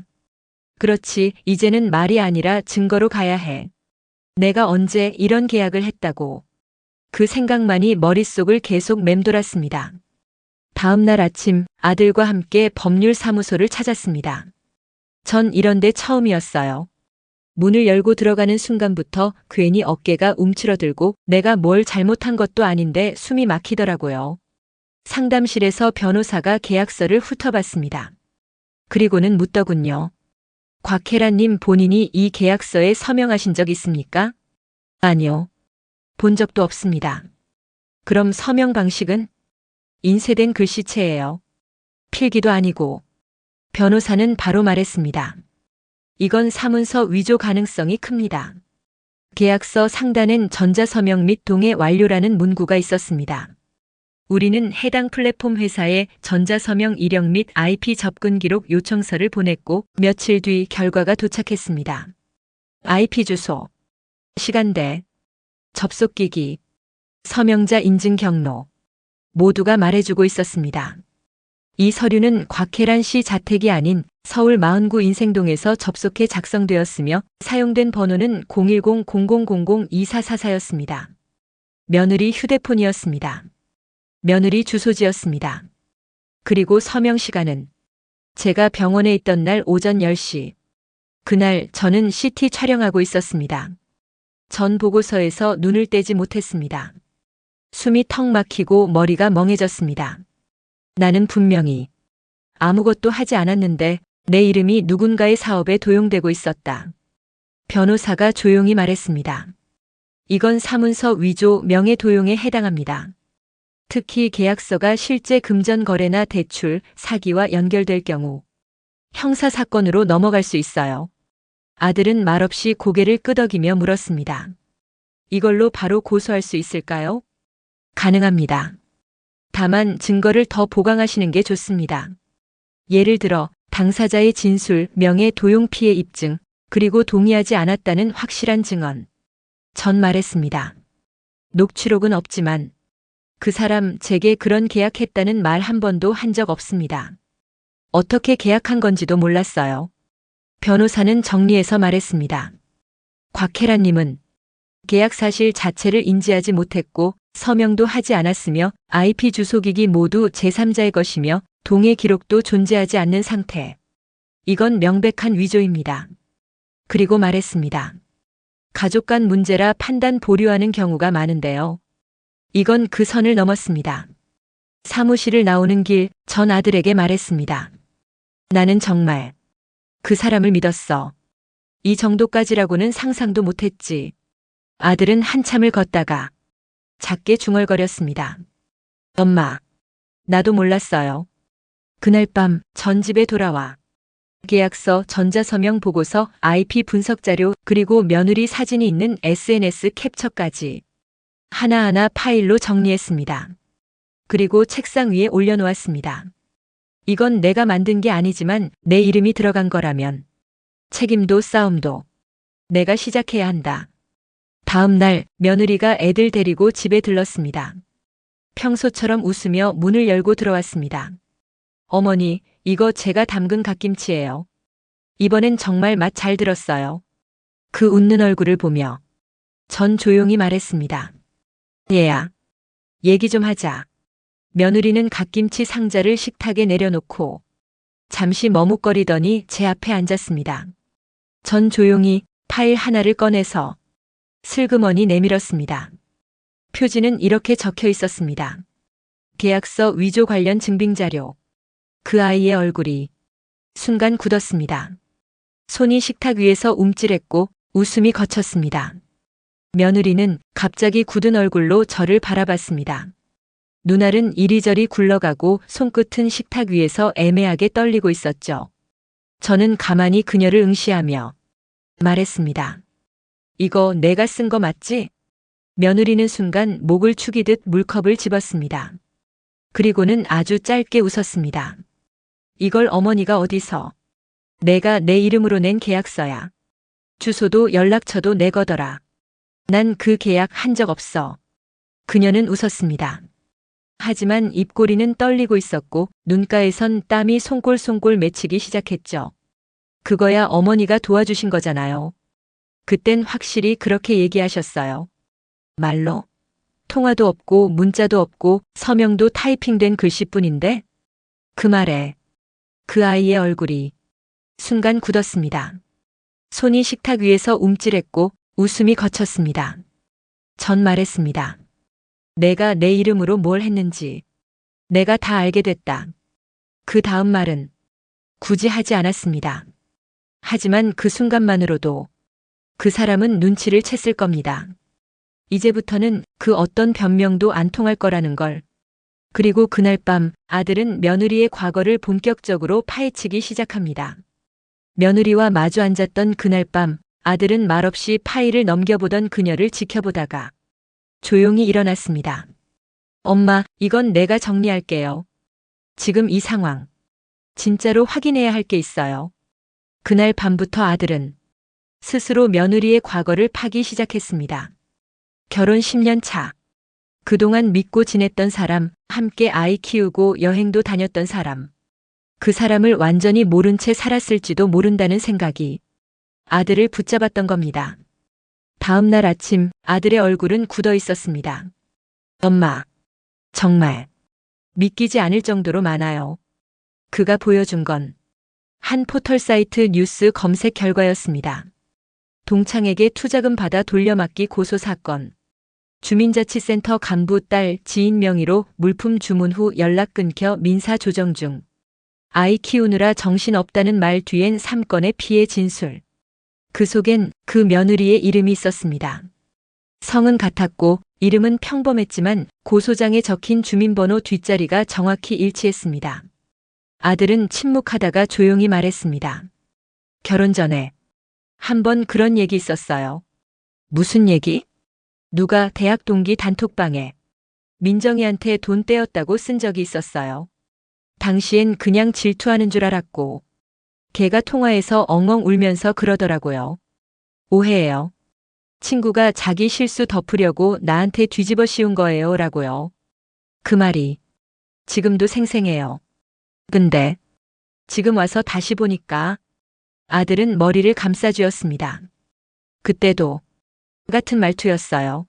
그렇지, 이제는 말이 아니라 증거로 가야 해. 내가 언제 이런 계약을 했다고. 그 생각만이 머릿속을 계속 맴돌았습니다. 다음 날 아침 아들과 함께 법률사무소를 찾았습니다. 전 이런 데 처음이었어요. 문을 열고 들어가는 순간부터 괜히 어깨가 움츠러들고 내가 뭘 잘못한 것도 아닌데 숨이 막히더라고요. 상담실에서 변호사가 계약서를 훑어봤습니다. 그리고는 묻더군요. 곽혜란님 본인이 이 계약서에 서명하신 적 있습니까? 아니요. 본 적도 없습니다. 그럼 서명 방식은? 인쇄된 글씨체예요. 필기도 아니고. 변호사는 바로 말했습니다. 이건 사문서 위조 가능성이 큽니다. 계약서 상단엔 전자서명 및 동의 완료라는 문구가 있었습니다. 우리는 해당 플랫폼 회사에 전자서명 이력 및 IP 접근 기록 요청서를 보냈고 며칠 뒤 결과가 도착했습니다. IP 주소, 시간대, 접속기기, 서명자 인증 경로 모두가 말해주고 있었습니다. 이 서류는 곽혜란 씨 자택이 아닌 서울 49 인생동에서 접속해 작성되었으며 사용된 번호는 010-0000-2444였습니다. 며느리 휴대폰이었습니다. 며느리 주소지였습니다. 그리고 서명 시간은 제가 병원에 있던 날 오전 10시. 그날 저는 CT 촬영하고 있었습니다. 전 보고서에서 눈을 떼지 못했습니다. 숨이 턱 막히고 머리가 멍해졌습니다. 나는 분명히 아무것도 하지 않았는데 내 이름이 누군가의 사업에 도용되고 있었다. 변호사가 조용히 말했습니다. 이건 사문서 위조 명예 도용에 해당합니다. 특히 계약서가 실제 금전 거래나 대출, 사기와 연결될 경우 형사사건으로 넘어갈 수 있어요. 아들은 말없이 고개를 끄덕이며 물었습니다. 이걸로 바로 고소할 수 있을까요? 가능합니다. 다만 증거를 더 보강하시는 게 좋습니다. 예를 들어 당사자의 진술, 명예 도용 피해 입증, 그리고 동의하지 않았다는 확실한 증언. 전 말했습니다. 녹취록은 없지만 그 사람 제게 그런 계약했다는 말 한 번도 한 적 없습니다. 어떻게 계약한 건지도 몰랐어요. 변호사는 정리해서 말했습니다. 곽혜란님은 계약 사실 자체를 인지하지 못했고 서명도 하지 않았으며 IP 주소기기 모두 제3자의 것이며 동의 기록도 존재하지 않는 상태. 이건 명백한 위조입니다. 그리고 말했습니다. 가족 간 문제라 판단 보류하는 경우가 많은데요. 이건 그 선을 넘었습니다. 사무실을 나오는 길 전 아들에게 말했습니다. 나는 정말 그 사람을 믿었어. 이 정도까지라고는 상상도 못했지. 아들은 한참을 걷다가 작게 중얼거렸습니다. 엄마, 나도 몰랐어요. 그날 밤 전 집에 돌아와 계약서, 전자서명 보고서, IP 분석 자료, 그리고 며느리 사진이 있는 SNS 캡처까지 하나하나 파일로 정리했습니다. 그리고 책상 위에 올려놓았습니다. 이건 내가 만든 게 아니지만 내 이름이 들어간 거라면 책임도 싸움도 내가 시작해야 한다. 다음 날 며느리가 애들 데리고 집에 들렀습니다. 평소처럼 웃으며 문을 열고 들어왔습니다. 어머니, 이거 제가 담근 갓김치예요. 이번엔 정말 맛 잘 들었어요. 그 웃는 얼굴을 보며 전 조용히 말했습니다. 얘야, 얘기 좀 하자. 며느리는 갓김치 상자를 식탁에 내려놓고 잠시 머뭇거리더니 제 앞에 앉았습니다. 전 조용히 파일 하나를 꺼내서 슬그머니 내밀었습니다. 표지는 이렇게 적혀 있었습니다. 계약서 위조 관련 증빙자료. 그 아이의 얼굴이 순간 굳었습니다. 손이 식탁 위에서 움찔했고 웃음이 거쳤습니다. 며느리는 갑자기 굳은 얼굴로 저를 바라봤습니다. 눈알은 이리저리 굴러가고 손끝은 식탁 위에서 애매하게 떨리고 있었죠. 저는 가만히 그녀를 응시하며 말했습니다. 이거 내가 쓴 거 맞지? 며느리는 순간 목을 축이듯 물컵을 집었습니다. 그리고는 아주 짧게 웃었습니다. 이걸 어머니가 어디서? 내가 내 이름으로 낸 계약서야. 주소도 연락처도 내 거더라. 난 그 계약 한 적 없어. 그녀는 웃었습니다. 하지만 입꼬리는 떨리고 있었고 눈가에선 땀이 송골송골 맺히기 시작했죠. 그거야 어머니가 도와주신 거잖아요. 그땐 확실히 그렇게 얘기하셨어요. 말로. 통화도 없고 문자도 없고 서명도 타이핑된 글씨뿐인데 그 말에 그 아이의 얼굴이 순간 굳었습니다. 손이 식탁 위에서 움찔했고 웃음이 거쳤습니다. 전 말했습니다. 내가 내 이름으로 뭘 했는지 내가 다 알게 됐다. 그 다음 말은 굳이 하지 않았습니다. 하지만 그 순간만으로도 그 사람은 눈치를 챘을 겁니다. 이제부터는 그 어떤 변명도 안 통할 거라는 걸. 그리고 그날 밤 아들은 며느리의 과거를 본격적으로 파헤치기 시작합니다. 며느리와 마주 앉았던 그날 밤 아들은 말없이 파일을 넘겨보던 그녀를 지켜보다가 조용히 일어났습니다. 엄마, 이건 내가 정리할게요. 지금 이 상황. 진짜로 확인해야 할 게 있어요. 그날 밤부터 아들은 스스로 며느리의 과거를 파기 시작했습니다. 결혼 10년 차. 그동안 믿고 지냈던 사람, 함께 아이 키우고 여행도 다녔던 사람. 그 사람을 완전히 모른 채 살았을지도 모른다는 생각이 아들을 붙잡았던 겁니다. 다음 날 아침 아들의 얼굴은 굳어 있었습니다. 엄마, 정말 믿기지 않을 정도로 많아요. 그가 보여준 건 한 포털 사이트 뉴스 검색 결과였습니다. 동창에게 투자금 받아 돌려막기 고소 사건. 주민자치센터 간부 딸 지인 명의로 물품 주문 후 연락 끊겨 민사 조정 중. 아이 키우느라 정신없다는 말 뒤엔 3건의 피해 진술. 그 속엔 그 며느리의 이름이 있었습니다. 성은 같았고 이름은 평범했지만 고소장에 적힌 주민번호 뒷자리가 정확히 일치했습니다. 아들은 침묵하다가 조용히 말했습니다. 결혼 전에 한 번 그런 얘기 있었어요. 무슨 얘기? 누가 대학 동기 단톡방에 민정이한테 돈 떼었다고 쓴 적이 있었어요. 당시엔 그냥 질투하는 줄 알았고 걔가 통화해서 엉엉 울면서 그러더라고요. 오해예요. 친구가 자기 실수 덮으려고 나한테 뒤집어 씌운 거예요 라고요. 그 말이 지금도 생생해요. 근데 지금 와서 다시 보니까 아들은 머리를 감싸쥐었습니다. 그때도 같은 말투였어요.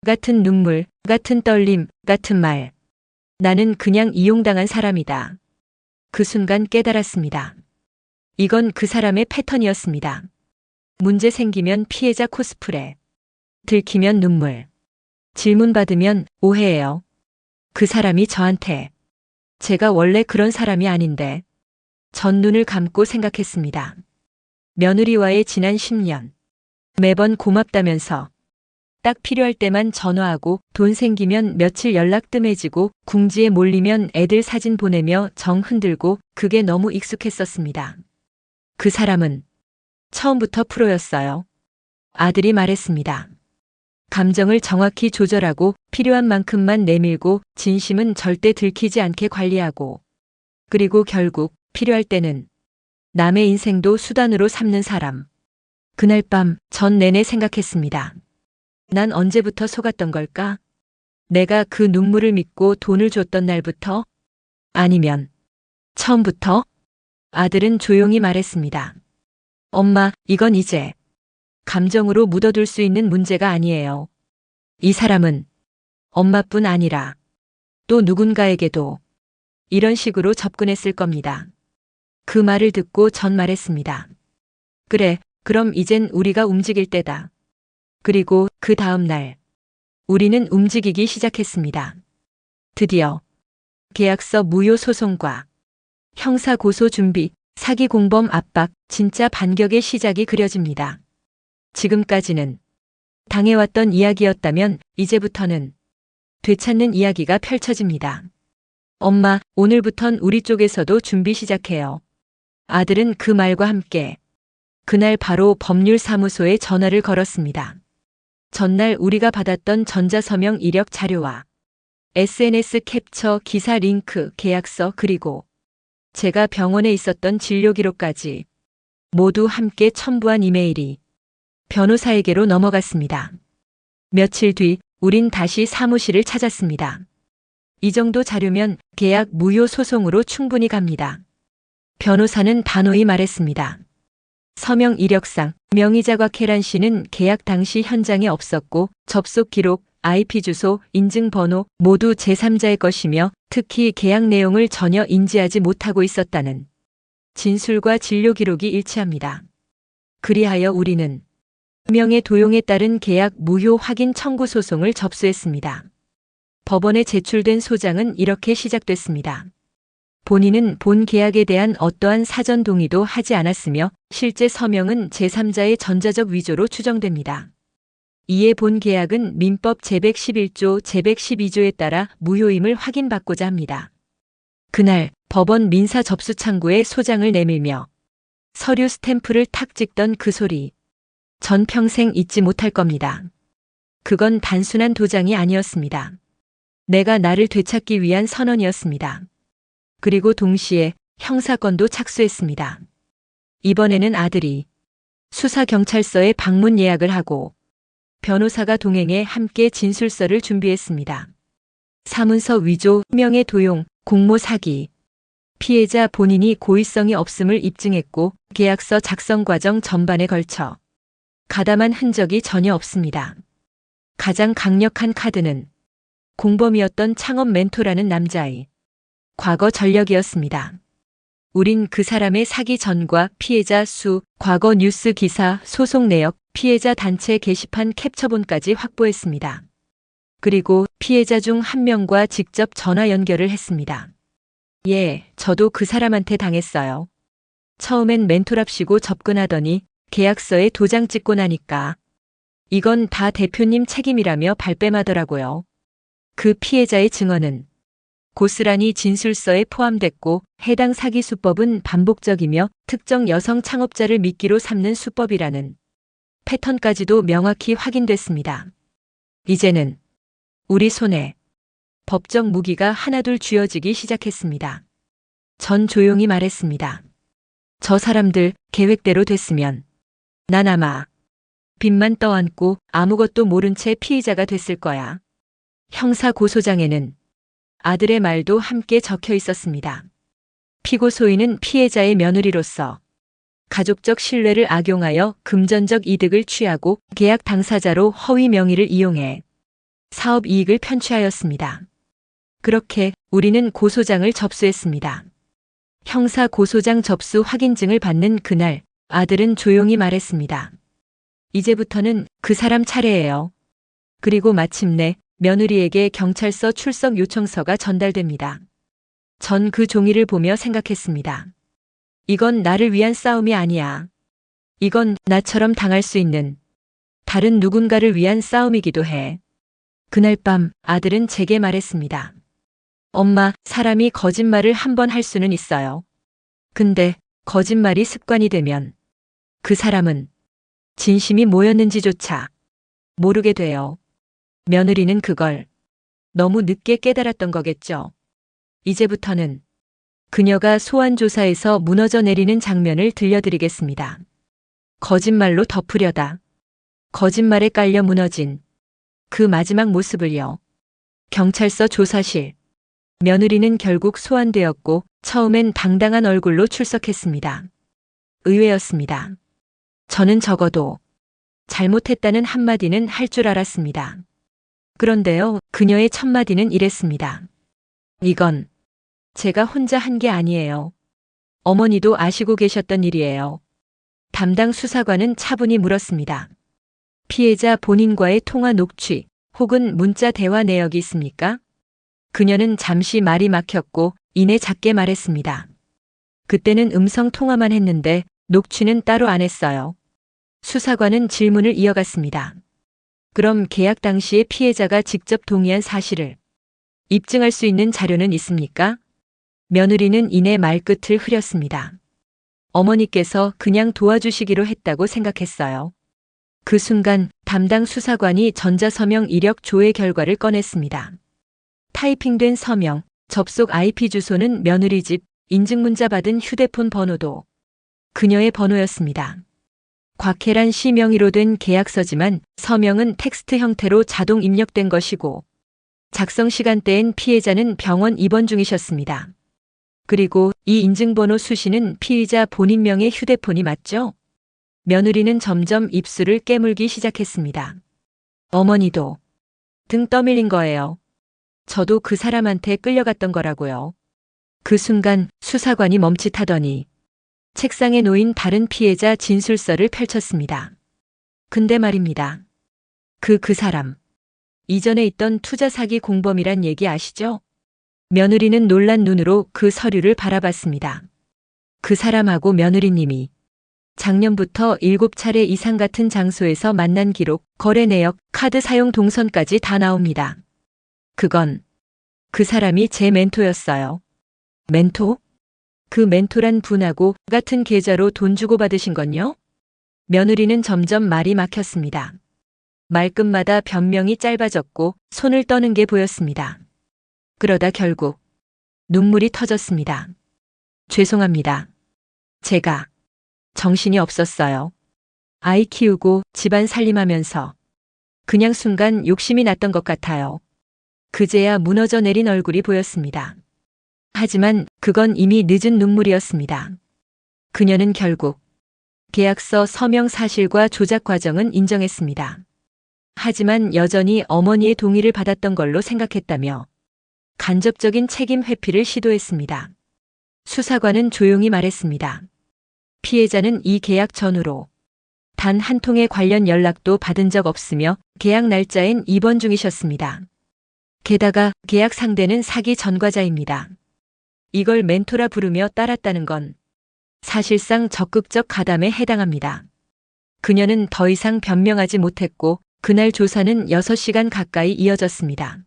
같은 눈물, 같은 떨림, 같은 말. 나는 그냥 이용당한 사람이다. 그 순간 깨달았습니다. 이건 그 사람의 패턴이었습니다. 문제 생기면 피해자 코스프레. 들키면 눈물. 질문 받으면 오해예요. 그 사람이 저한테 제가 원래 그런 사람이 아닌데 전 눈을 감고 생각했습니다. 며느리와의 지난 10년. 매번 고맙다면서 딱 필요할 때만 전화하고 돈 생기면 며칠 연락 뜸해지고 궁지에 몰리면 애들 사진 보내며 정 흔들고 그게 너무 익숙했었습니다. 그 사람은 처음부터 프로였어요. 아들이 말했습니다. 감정을 정확히 조절하고 필요한 만큼만 내밀고 진심은 절대 들키지 않게 관리하고 그리고 결국 필요할 때는 남의 인생도 수단으로 삼는 사람. 그날 밤 전 내내 생각했습니다. 난 언제부터 속았던 걸까? 내가 그 눈물을 믿고 돈을 줬던 날부터? 아니면 처음부터? 아들은 조용히 말했습니다. 엄마, 이건 이제 감정으로 묻어둘 수 있는 문제가 아니에요. 이 사람은 엄마뿐 아니라 또 누군가에게도 이런 식으로 접근했을 겁니다. 그 말을 듣고 전 말했습니다. 그래, 그럼 이젠 우리가 움직일 때다. 그리고 그 다음 날 우리는 움직이기 시작했습니다. 드디어 계약서 무효 소송과 형사 고소 준비, 사기 공범 압박, 진짜 반격의 시작이 그려집니다. 지금까지는 당해왔던 이야기였다면 이제부터는 되찾는 이야기가 펼쳐집니다. 엄마, 오늘부턴 우리 쪽에서도 준비 시작해요. 아들은 그 말과 함께 그날 바로 법률사무소에 전화를 걸었습니다. 전날 우리가 받았던 전자서명 이력 자료와 SNS 캡처, 기사 링크, 계약서 그리고 제가 병원에 있었던 진료 기록까지 모두 함께 첨부한 이메일이 변호사에게로 넘어갔습니다. 며칠 뒤 우린 다시 사무실을 찾았습니다. 이 정도 자료면 계약 무효 소송으로 충분히 갑니다. 변호사는 단호히 말했습니다. 서명 이력상 명의자가 계란 씨는 계약 당시 현장에 없었고 접속 기록, IP 주소, 인증번호 모두 제3자의 것이며 특히 계약 내용을 전혀 인지하지 못하고 있었다는 진술과 진료 기록이 일치합니다. 그리하여 우리는 명의 도용에 따른 계약 무효 확인 청구 소송을 접수했습니다. 법원에 제출된 소장은 이렇게 시작됐습니다. 본인은 본 계약에 대한 어떠한 사전 동의도 하지 않았으며 실제 서명은 제3자의 전자적 위조로 추정됩니다. 이에 본 계약은 민법 제111조, 제112조에 따라 무효임을 확인받고자 합니다. 그날 법원 민사 접수 창구에 소장을 내밀며 서류 스탬프를 탁 찍던 그 소리. 전 평생 잊지 못할 겁니다. 그건 단순한 도장이 아니었습니다. 내가 나를 되찾기 위한 선언이었습니다. 그리고 동시에 형사건도 착수했습니다. 이번에는 아들이 수사경찰서에 방문 예약을 하고 변호사가 동행해 함께 진술서를 준비했습니다. 사문서 위조, 명예 도용, 공모 사기. 피해자 본인이 고의성이 없음을 입증했고 계약서 작성 과정 전반에 걸쳐 가담한 흔적이 전혀 없습니다. 가장 강력한 카드는 공범이었던 창업 멘토라는 남자의 과거 전력이었습니다. 우린 그 사람의 사기 전과 피해자 수, 과거 뉴스 기사, 소송 내역, 피해자 단체 게시판 캡처본까지 확보했습니다. 그리고 피해자 중 한 명과 직접 전화 연결을 했습니다. 예, 저도 그 사람한테 당했어요. 처음엔 멘토랍시고 접근하더니 계약서에 도장 찍고 나니까 이건 다 대표님 책임이라며 발뺌하더라고요. 그 피해자의 증언은 고스란히 진술서에 포함됐고 해당 사기 수법은 반복적이며 특정 여성 창업자를 미끼로 삼는 수법이라는 패턴까지도 명확히 확인됐습니다. 이제는 우리 손에 법적 무기가 하나둘 쥐어지기 시작했습니다. 전 조용히 말했습니다. 저 사람들 계획대로 됐으면 난 아마 빚만 떠안고 아무것도 모른 채 피의자가 됐을 거야. 형사 고소장에는 아들의 말도 함께 적혀 있었습니다. 피고 소인은 피해자의 며느리로서 가족적 신뢰를 악용하여 금전적 이득을 취하고 계약 당사자로 허위 명의를 이용해 사업 이익을 편취하였습니다. 그렇게 우리는 고소장을 접수했습니다. 형사 고소장 접수 확인증을 받는 그날 아들은 조용히 말했습니다. 이제부터는 그 사람 차례예요. 그리고 마침내 며느리에게 경찰서 출석 요청서가 전달됩니다. 전 그 종이를 보며 생각했습니다. 이건 나를 위한 싸움이 아니야. 이건 나처럼 당할 수 있는 다른 누군가를 위한 싸움이기도 해. 그날 밤 아들은 제게 말했습니다. 엄마, 사람이 거짓말을 한 번 할 수는 있어요. 근데 거짓말이 습관이 되면 그 사람은 진심이 뭐였는지조차 모르게 돼요. 며느리는 그걸 너무 늦게 깨달았던 거겠죠. 이제부터는 그녀가 소환조사에서 무너져 내리는 장면을 들려드리겠습니다. 거짓말로 덮으려다 거짓말에 깔려 무너진 그 마지막 모습을요. 경찰서 조사실. 며느리는 결국 소환되었고 처음엔 당당한 얼굴로 출석했습니다. 의외였습니다. 저는 적어도 잘못했다는 한마디는 할 줄 알았습니다. 그런데요, 그녀의 첫마디는 이랬습니다. 이건 제가 혼자 한 게 아니에요. 어머니도 아시고 계셨던 일이에요. 담당 수사관은 차분히 물었습니다. 피해자 본인과의 통화 녹취 혹은 문자 대화 내역이 있습니까? 그녀는 잠시 말이 막혔고 이내 작게 말했습니다. 그때는 음성 통화만 했는데 녹취는 따로 안 했어요. 수사관은 질문을 이어갔습니다. 그럼 계약 당시에 피해자가 직접 동의한 사실을 입증할 수 있는 자료는 있습니까? 며느리는 이내 말끝을 흐렸습니다. 어머니께서 그냥 도와주시기로 했다고 생각했어요. 그 순간 담당 수사관이 전자서명 이력 조회 결과를 꺼냈습니다. 타이핑된 서명, 접속 IP 주소는 며느리 집, 인증문자 받은 휴대폰 번호도 그녀의 번호였습니다. 곽혜란 씨 명의로 된 계약서지만 서명은 텍스트 형태로 자동 입력된 것이고 작성 시간대엔 피해자는 병원 입원 중이셨습니다. 그리고 이 인증번호 수시는 피의자 본인 명의 휴대폰이 맞죠? 며느리는 점점 입술을 깨물기 시작했습니다. 어머니도 등 떠밀린 거예요. 저도 그 사람한테 끌려갔던 거라고요. 그 순간 수사관이 멈칫하더니 책상에 놓인 다른 피해자 진술서를 펼쳤습니다. 근데 말입니다. 그 사람. 이전에 있던 투자 사기 공범이란 얘기 아시죠? 며느리는 놀란 눈으로 그 서류를 바라봤습니다. 그 사람하고 며느리님이 작년부터 7차례 이상 같은 장소에서 만난 기록, 거래 내역, 카드 사용 동선까지 다 나옵니다. 그건 그 사람이 제 멘토였어요. 멘토? 그 멘토란 분하고 같은 계좌로 돈 주고 받으신 건요? 며느리는 점점 말이 막혔습니다. 말끝마다 변명이 짧아졌고 손을 떠는 게 보였습니다. 그러다 결국 눈물이 터졌습니다. 죄송합니다. 제가 정신이 없었어요. 아이 키우고 집안 살림하면서 그냥 순간 욕심이 났던 것 같아요. 그제야 무너져 내린 얼굴이 보였습니다. 하지만 그건 이미 늦은 눈물이었습니다. 그녀는 결국 계약서 서명 사실과 조작 과정은 인정했습니다. 하지만 여전히 어머니의 동의를 받았던 걸로 생각했다며 간접적인 책임 회피를 시도했습니다. 수사관은 조용히 말했습니다. 피해자는 이 계약 전후로 단 한 통의 관련 연락도 받은 적 없으며 계약 날짜엔 입원 중이셨습니다. 게다가 계약 상대는 사기 전과자입니다. 이걸 멘토라 부르며 따랐다는 건 사실상 적극적 가담에 해당합니다. 그녀는 더 이상 변명하지 못했고 그날 조사는 6시간 가까이 이어졌습니다.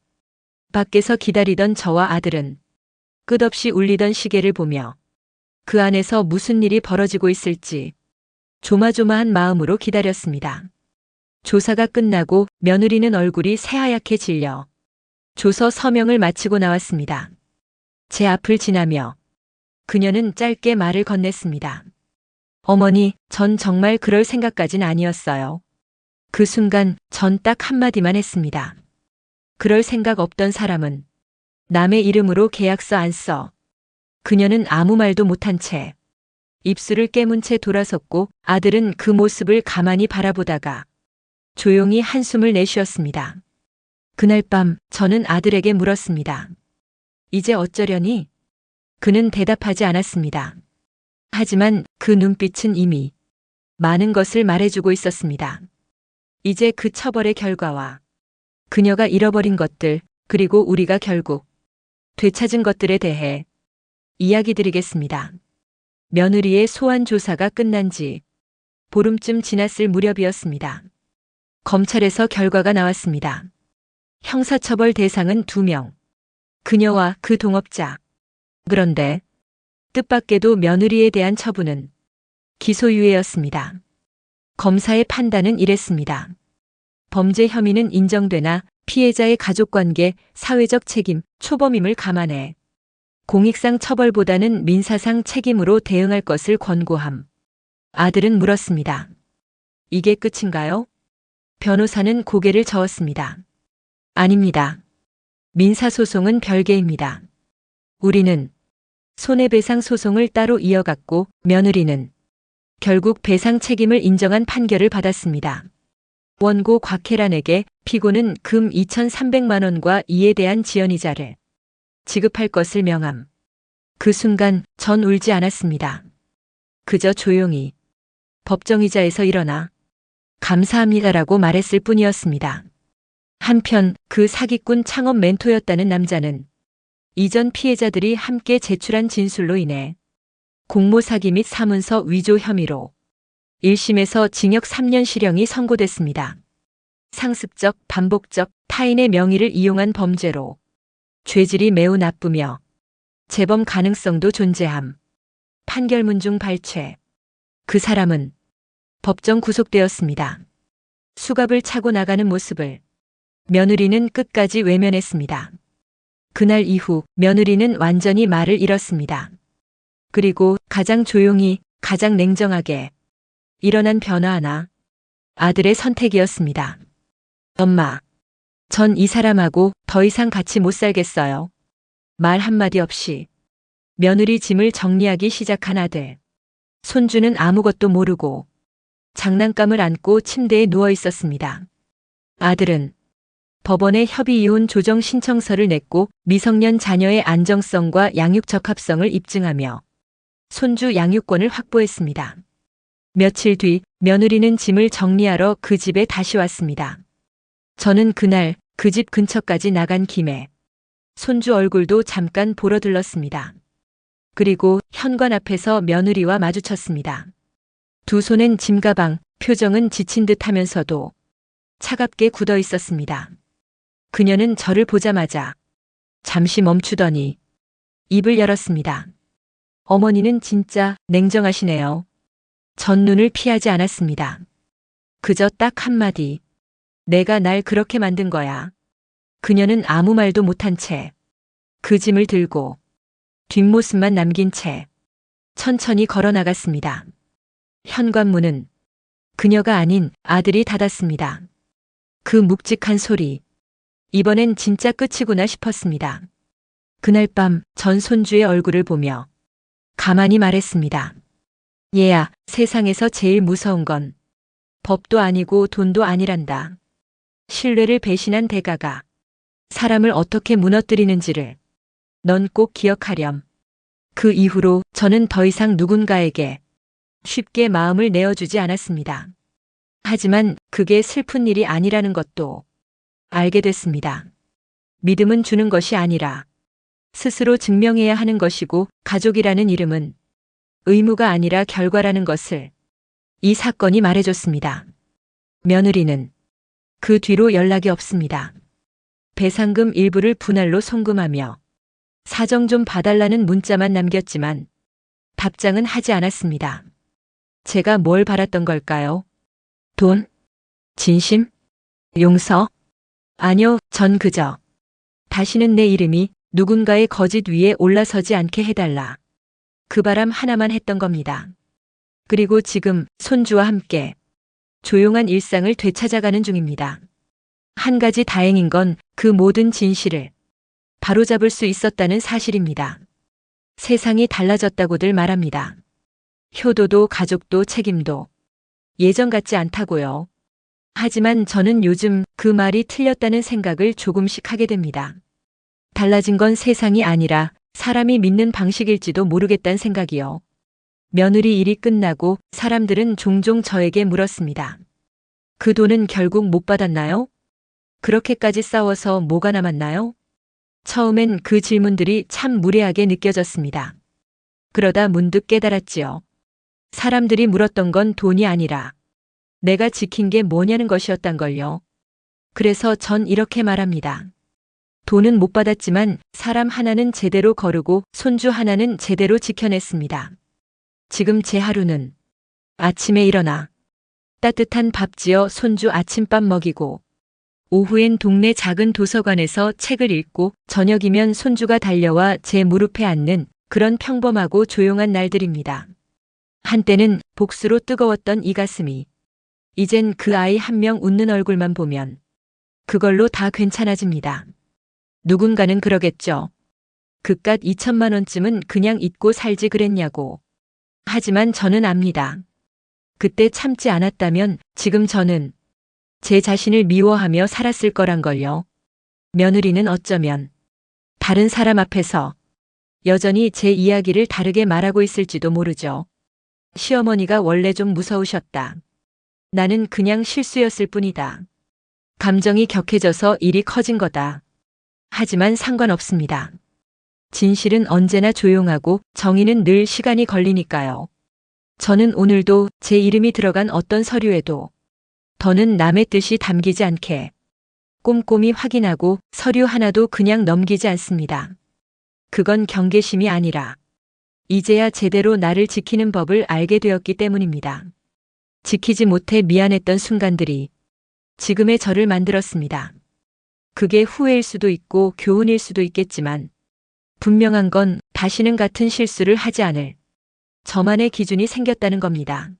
밖에서 기다리던 저와 아들은 끝없이 울리던 시계를 보며 그 안에서 무슨 일이 벌어지고 있을지 조마조마한 마음으로 기다렸습니다. 조사가 끝나고 며느리는 얼굴이 새하얗게 질려 조서 서명을 마치고 나왔습니다. 제 앞을 지나며 그녀는 짧게 말을 건넸습니다. 어머니, 전 정말 그럴 생각까진 아니었어요. 그 순간 전 딱 한마디만 했습니다. 그럴 생각 없던 사람은 남의 이름으로 계약서 안 써. 그녀는 아무 말도 못한 채 입술을 깨문 채 돌아섰고 아들은 그 모습을 가만히 바라보다가 조용히 한숨을 내쉬었습니다. 그날 밤 저는 아들에게 물었습니다. 이제 어쩌려니? 그는 대답하지 않았습니다. 하지만 그 눈빛은 이미 많은 것을 말해주고 있었습니다. 이제 그 처벌의 결과와 그녀가 잃어버린 것들, 그리고 우리가 결국 되찾은 것들에 대해 이야기 드리겠습니다. 며느리의 소환 조사가 끝난 지 보름쯤 지났을 무렵이었습니다. 검찰에서 결과가 나왔습니다. 형사처벌 대상은 2명. 그녀와 그 동업자. 그런데 뜻밖에도 며느리에 대한 처분은 기소유예였습니다. 검사의 판단은 이랬습니다. 범죄 혐의는 인정되나 피해자의 가족관계, 사회적 책임, 초범임을 감안해 공익상 처벌보다는 민사상 책임으로 대응할 것을 권고함. 아들은 물었습니다. 이게 끝인가요? 변호사는 고개를 저었습니다. 아닙니다. 민사소송은 별개입니다. 우리는 손해배상 소송을 따로 이어갔고 며느리는 결국 배상 책임을 인정한 판결을 받았습니다. 원고 곽혜란에게 피고는 금 2,300만 원과 이에 대한 지연이자를 지급할 것을 명함. 그 순간 전 울지 않았습니다. 그저 조용히 법정의자에서 일어나 감사합니다라고 말했을 뿐이었습니다. 한편 그 사기꾼 창업 멘토였다는 남자는 이전 피해자들이 함께 제출한 진술로 인해 공모 사기 및 사문서 위조 혐의로 1심에서 징역 3년 실형이 선고됐습니다. 상습적, 반복적, 타인의 명의를 이용한 범죄로 죄질이 매우 나쁘며 재범 가능성도 존재함. 판결문 중 발췌. 그 사람은 법정 구속되었습니다. 수갑을 차고 나가는 모습을 며느리는 끝까지 외면했습니다. 그날 이후 며느리는 완전히 말을 잃었습니다. 그리고 가장 조용히, 가장 냉정하게 일어난 변화 하나, 아들의 선택이었습니다. 엄마, 전 이 사람하고 더 이상 같이 못 살겠어요. 말 한마디 없이 며느리 짐을 정리하기 시작한 아들. 손주는 아무것도 모르고 장난감을 안고 침대에 누워 있었습니다. 아들은 법원에 협의이혼 조정 신청서를 냈고 미성년 자녀의 안정성과 양육 적합성을 입증하며 손주 양육권을 확보했습니다. 며칠 뒤 며느리는 짐을 정리하러 그 집에 다시 왔습니다. 저는 그날 그 집 근처까지 나간 김에 손주 얼굴도 잠깐 보러 들렀습니다. 그리고 현관 앞에서 며느리와 마주쳤습니다. 두 손엔 짐가방, 표정은 지친 듯 하면서도 차갑게 굳어 있었습니다. 그녀는 저를 보자마자 잠시 멈추더니 입을 열었습니다. 어머니는 진짜 냉정하시네요. 전 눈을 피하지 않았습니다. 그저 딱 한마디. 내가 날 그렇게 만든 거야. 그녀는 아무 말도 못한 채 그 짐을 들고 뒷모습만 남긴 채 천천히 걸어 나갔습니다. 현관문은 그녀가 아닌 아들이 닫았습니다. 그 묵직한 소리. 이번엔 진짜 끝이구나 싶었습니다. 그날 밤 전 손주의 얼굴을 보며 가만히 말했습니다. 얘야, 세상에서 제일 무서운 건 법도 아니고 돈도 아니란다. 신뢰를 배신한 대가가 사람을 어떻게 무너뜨리는지를 넌 꼭 기억하렴. 그 이후로 저는 더 이상 누군가에게 쉽게 마음을 내어주지 않았습니다. 하지만 그게 슬픈 일이 아니라는 것도 알게 됐습니다. 믿음은 주는 것이 아니라 스스로 증명해야 하는 것이고, 가족이라는 이름은 의무가 아니라 결과라는 것을 이 사건이 말해줬습니다. 며느리는 그 뒤로 연락이 없습니다. 배상금 일부를 분할로 송금하며 사정 좀 봐달라는 문자만 남겼지만 답장은 하지 않았습니다. 제가 뭘 바랐던 걸까요? 돈? 진심? 용서? 아니요, 전 그저 다시는 내 이름이 누군가의 거짓 위에 올라서지 않게 해달라. 그 바람 하나만 했던 겁니다. 그리고 지금 손주와 함께 조용한 일상을 되찾아가는 중입니다. 한 가지 다행인 건 그 모든 진실을 바로잡을 수 있었다는 사실입니다. 세상이 달라졌다고들 말합니다. 효도도 가족도 책임도 예전 같지 않다고요. 하지만 저는 요즘 그 말이 틀렸다는 생각을 조금씩 하게 됩니다. 달라진 건 세상이 아니라 사람이 믿는 방식일지도 모르겠다는 생각이요. 며느리 일이 끝나고 사람들은 종종 저에게 물었습니다. 그 돈은 결국 못 받았나요? 그렇게까지 싸워서 뭐가 남았나요? 처음엔 그 질문들이 참 무례하게 느껴졌습니다. 그러다 문득 깨달았지요. 사람들이 물었던 건 돈이 아니라 내가 지킨 게 뭐냐는 것이었단걸요. 그래서 전 이렇게 말합니다. 돈은 못 받았지만 사람 하나는 제대로 거르고 손주 하나는 제대로 지켜냈습니다. 지금 제 하루는 아침에 일어나 따뜻한 밥 지어 손주 아침밥 먹이고, 오후엔 동네 작은 도서관에서 책을 읽고, 저녁이면 손주가 달려와 제 무릎에 앉는 그런 평범하고 조용한 날들입니다. 한때는 복수로 뜨거웠던 이 가슴이 이젠 그 아이 한 명 웃는 얼굴만 보면 그걸로 다 괜찮아집니다. 누군가는 그러겠죠. 그깟 2천만 원쯤은 그냥 잊고 살지 그랬냐고. 하지만 저는 압니다. 그때 참지 않았다면 지금 저는 제 자신을 미워하며 살았을 거란 걸요. 며느리는 어쩌면 다른 사람 앞에서 여전히 제 이야기를 다르게 말하고 있을지도 모르죠. 시어머니가 원래 좀 무서우셨다. 나는 그냥 실수였을 뿐이다. 감정이 격해져서 일이 커진 거다. 하지만 상관없습니다. 진실은 언제나 조용하고 정의는 늘 시간이 걸리니까요. 저는 오늘도 제 이름이 들어간 어떤 서류에도 더는 남의 뜻이 담기지 않게 꼼꼼히 확인하고 서류 하나도 그냥 넘기지 않습니다. 그건 경계심이 아니라 이제야 제대로 나를 지키는 법을 알게 되었기 때문입니다. 지키지 못해 미안했던 순간들이 지금의 저를 만들었습니다. 그게 후회일 수도 있고 교훈일 수도 있겠지만 분명한 건 다시는 같은 실수를 하지 않을 저만의 기준이 생겼다는 겁니다.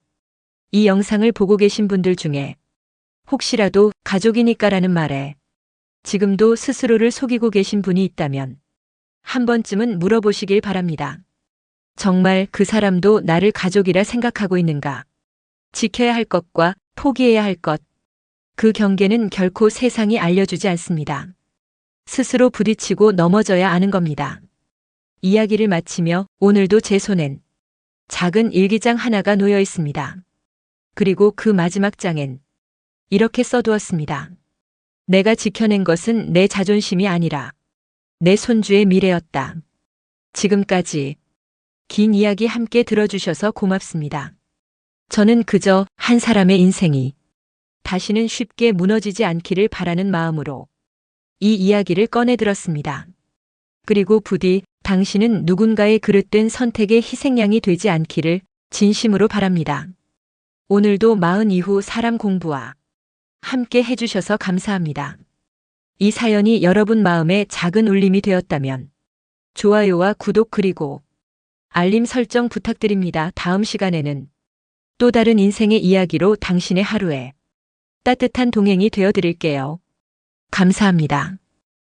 이 영상을 보고 계신 분들 중에 혹시라도 가족이니까라는 말에 지금도 스스로를 속이고 계신 분이 있다면 한 번쯤은 물어보시길 바랍니다. 정말 그 사람도 나를 가족이라 생각하고 있는가? 지켜야 할 것과 포기해야 할 것, 그 경계는 결코 세상이 알려주지 않습니다. 스스로 부딪히고 넘어져야 아는 겁니다. 이야기를 마치며 오늘도 제 손엔 작은 일기장 하나가 놓여 있습니다. 그리고 그 마지막 장엔 이렇게 써두었습니다. 내가 지켜낸 것은 내 자존심이 아니라 내 손주의 미래였다. 지금까지 긴 이야기 함께 들어주셔서 고맙습니다. 저는 그저 한 사람의 인생이 다시는 쉽게 무너지지 않기를 바라는 마음으로 이 이야기를 꺼내 들었습니다. 그리고 부디 당신은 누군가의 그릇된 선택의 희생양이 되지 않기를 진심으로 바랍니다. 오늘도 마흔 이후 사람 공부와 함께 해주셔서 감사합니다. 이 사연이 여러분 마음에 작은 울림이 되었다면 좋아요와 구독 그리고 알림 설정 부탁드립니다. 다음 시간에는 또 다른 인생의 이야기로 당신의 하루에 따뜻한 동행이 되어 드릴게요. 감사합니다.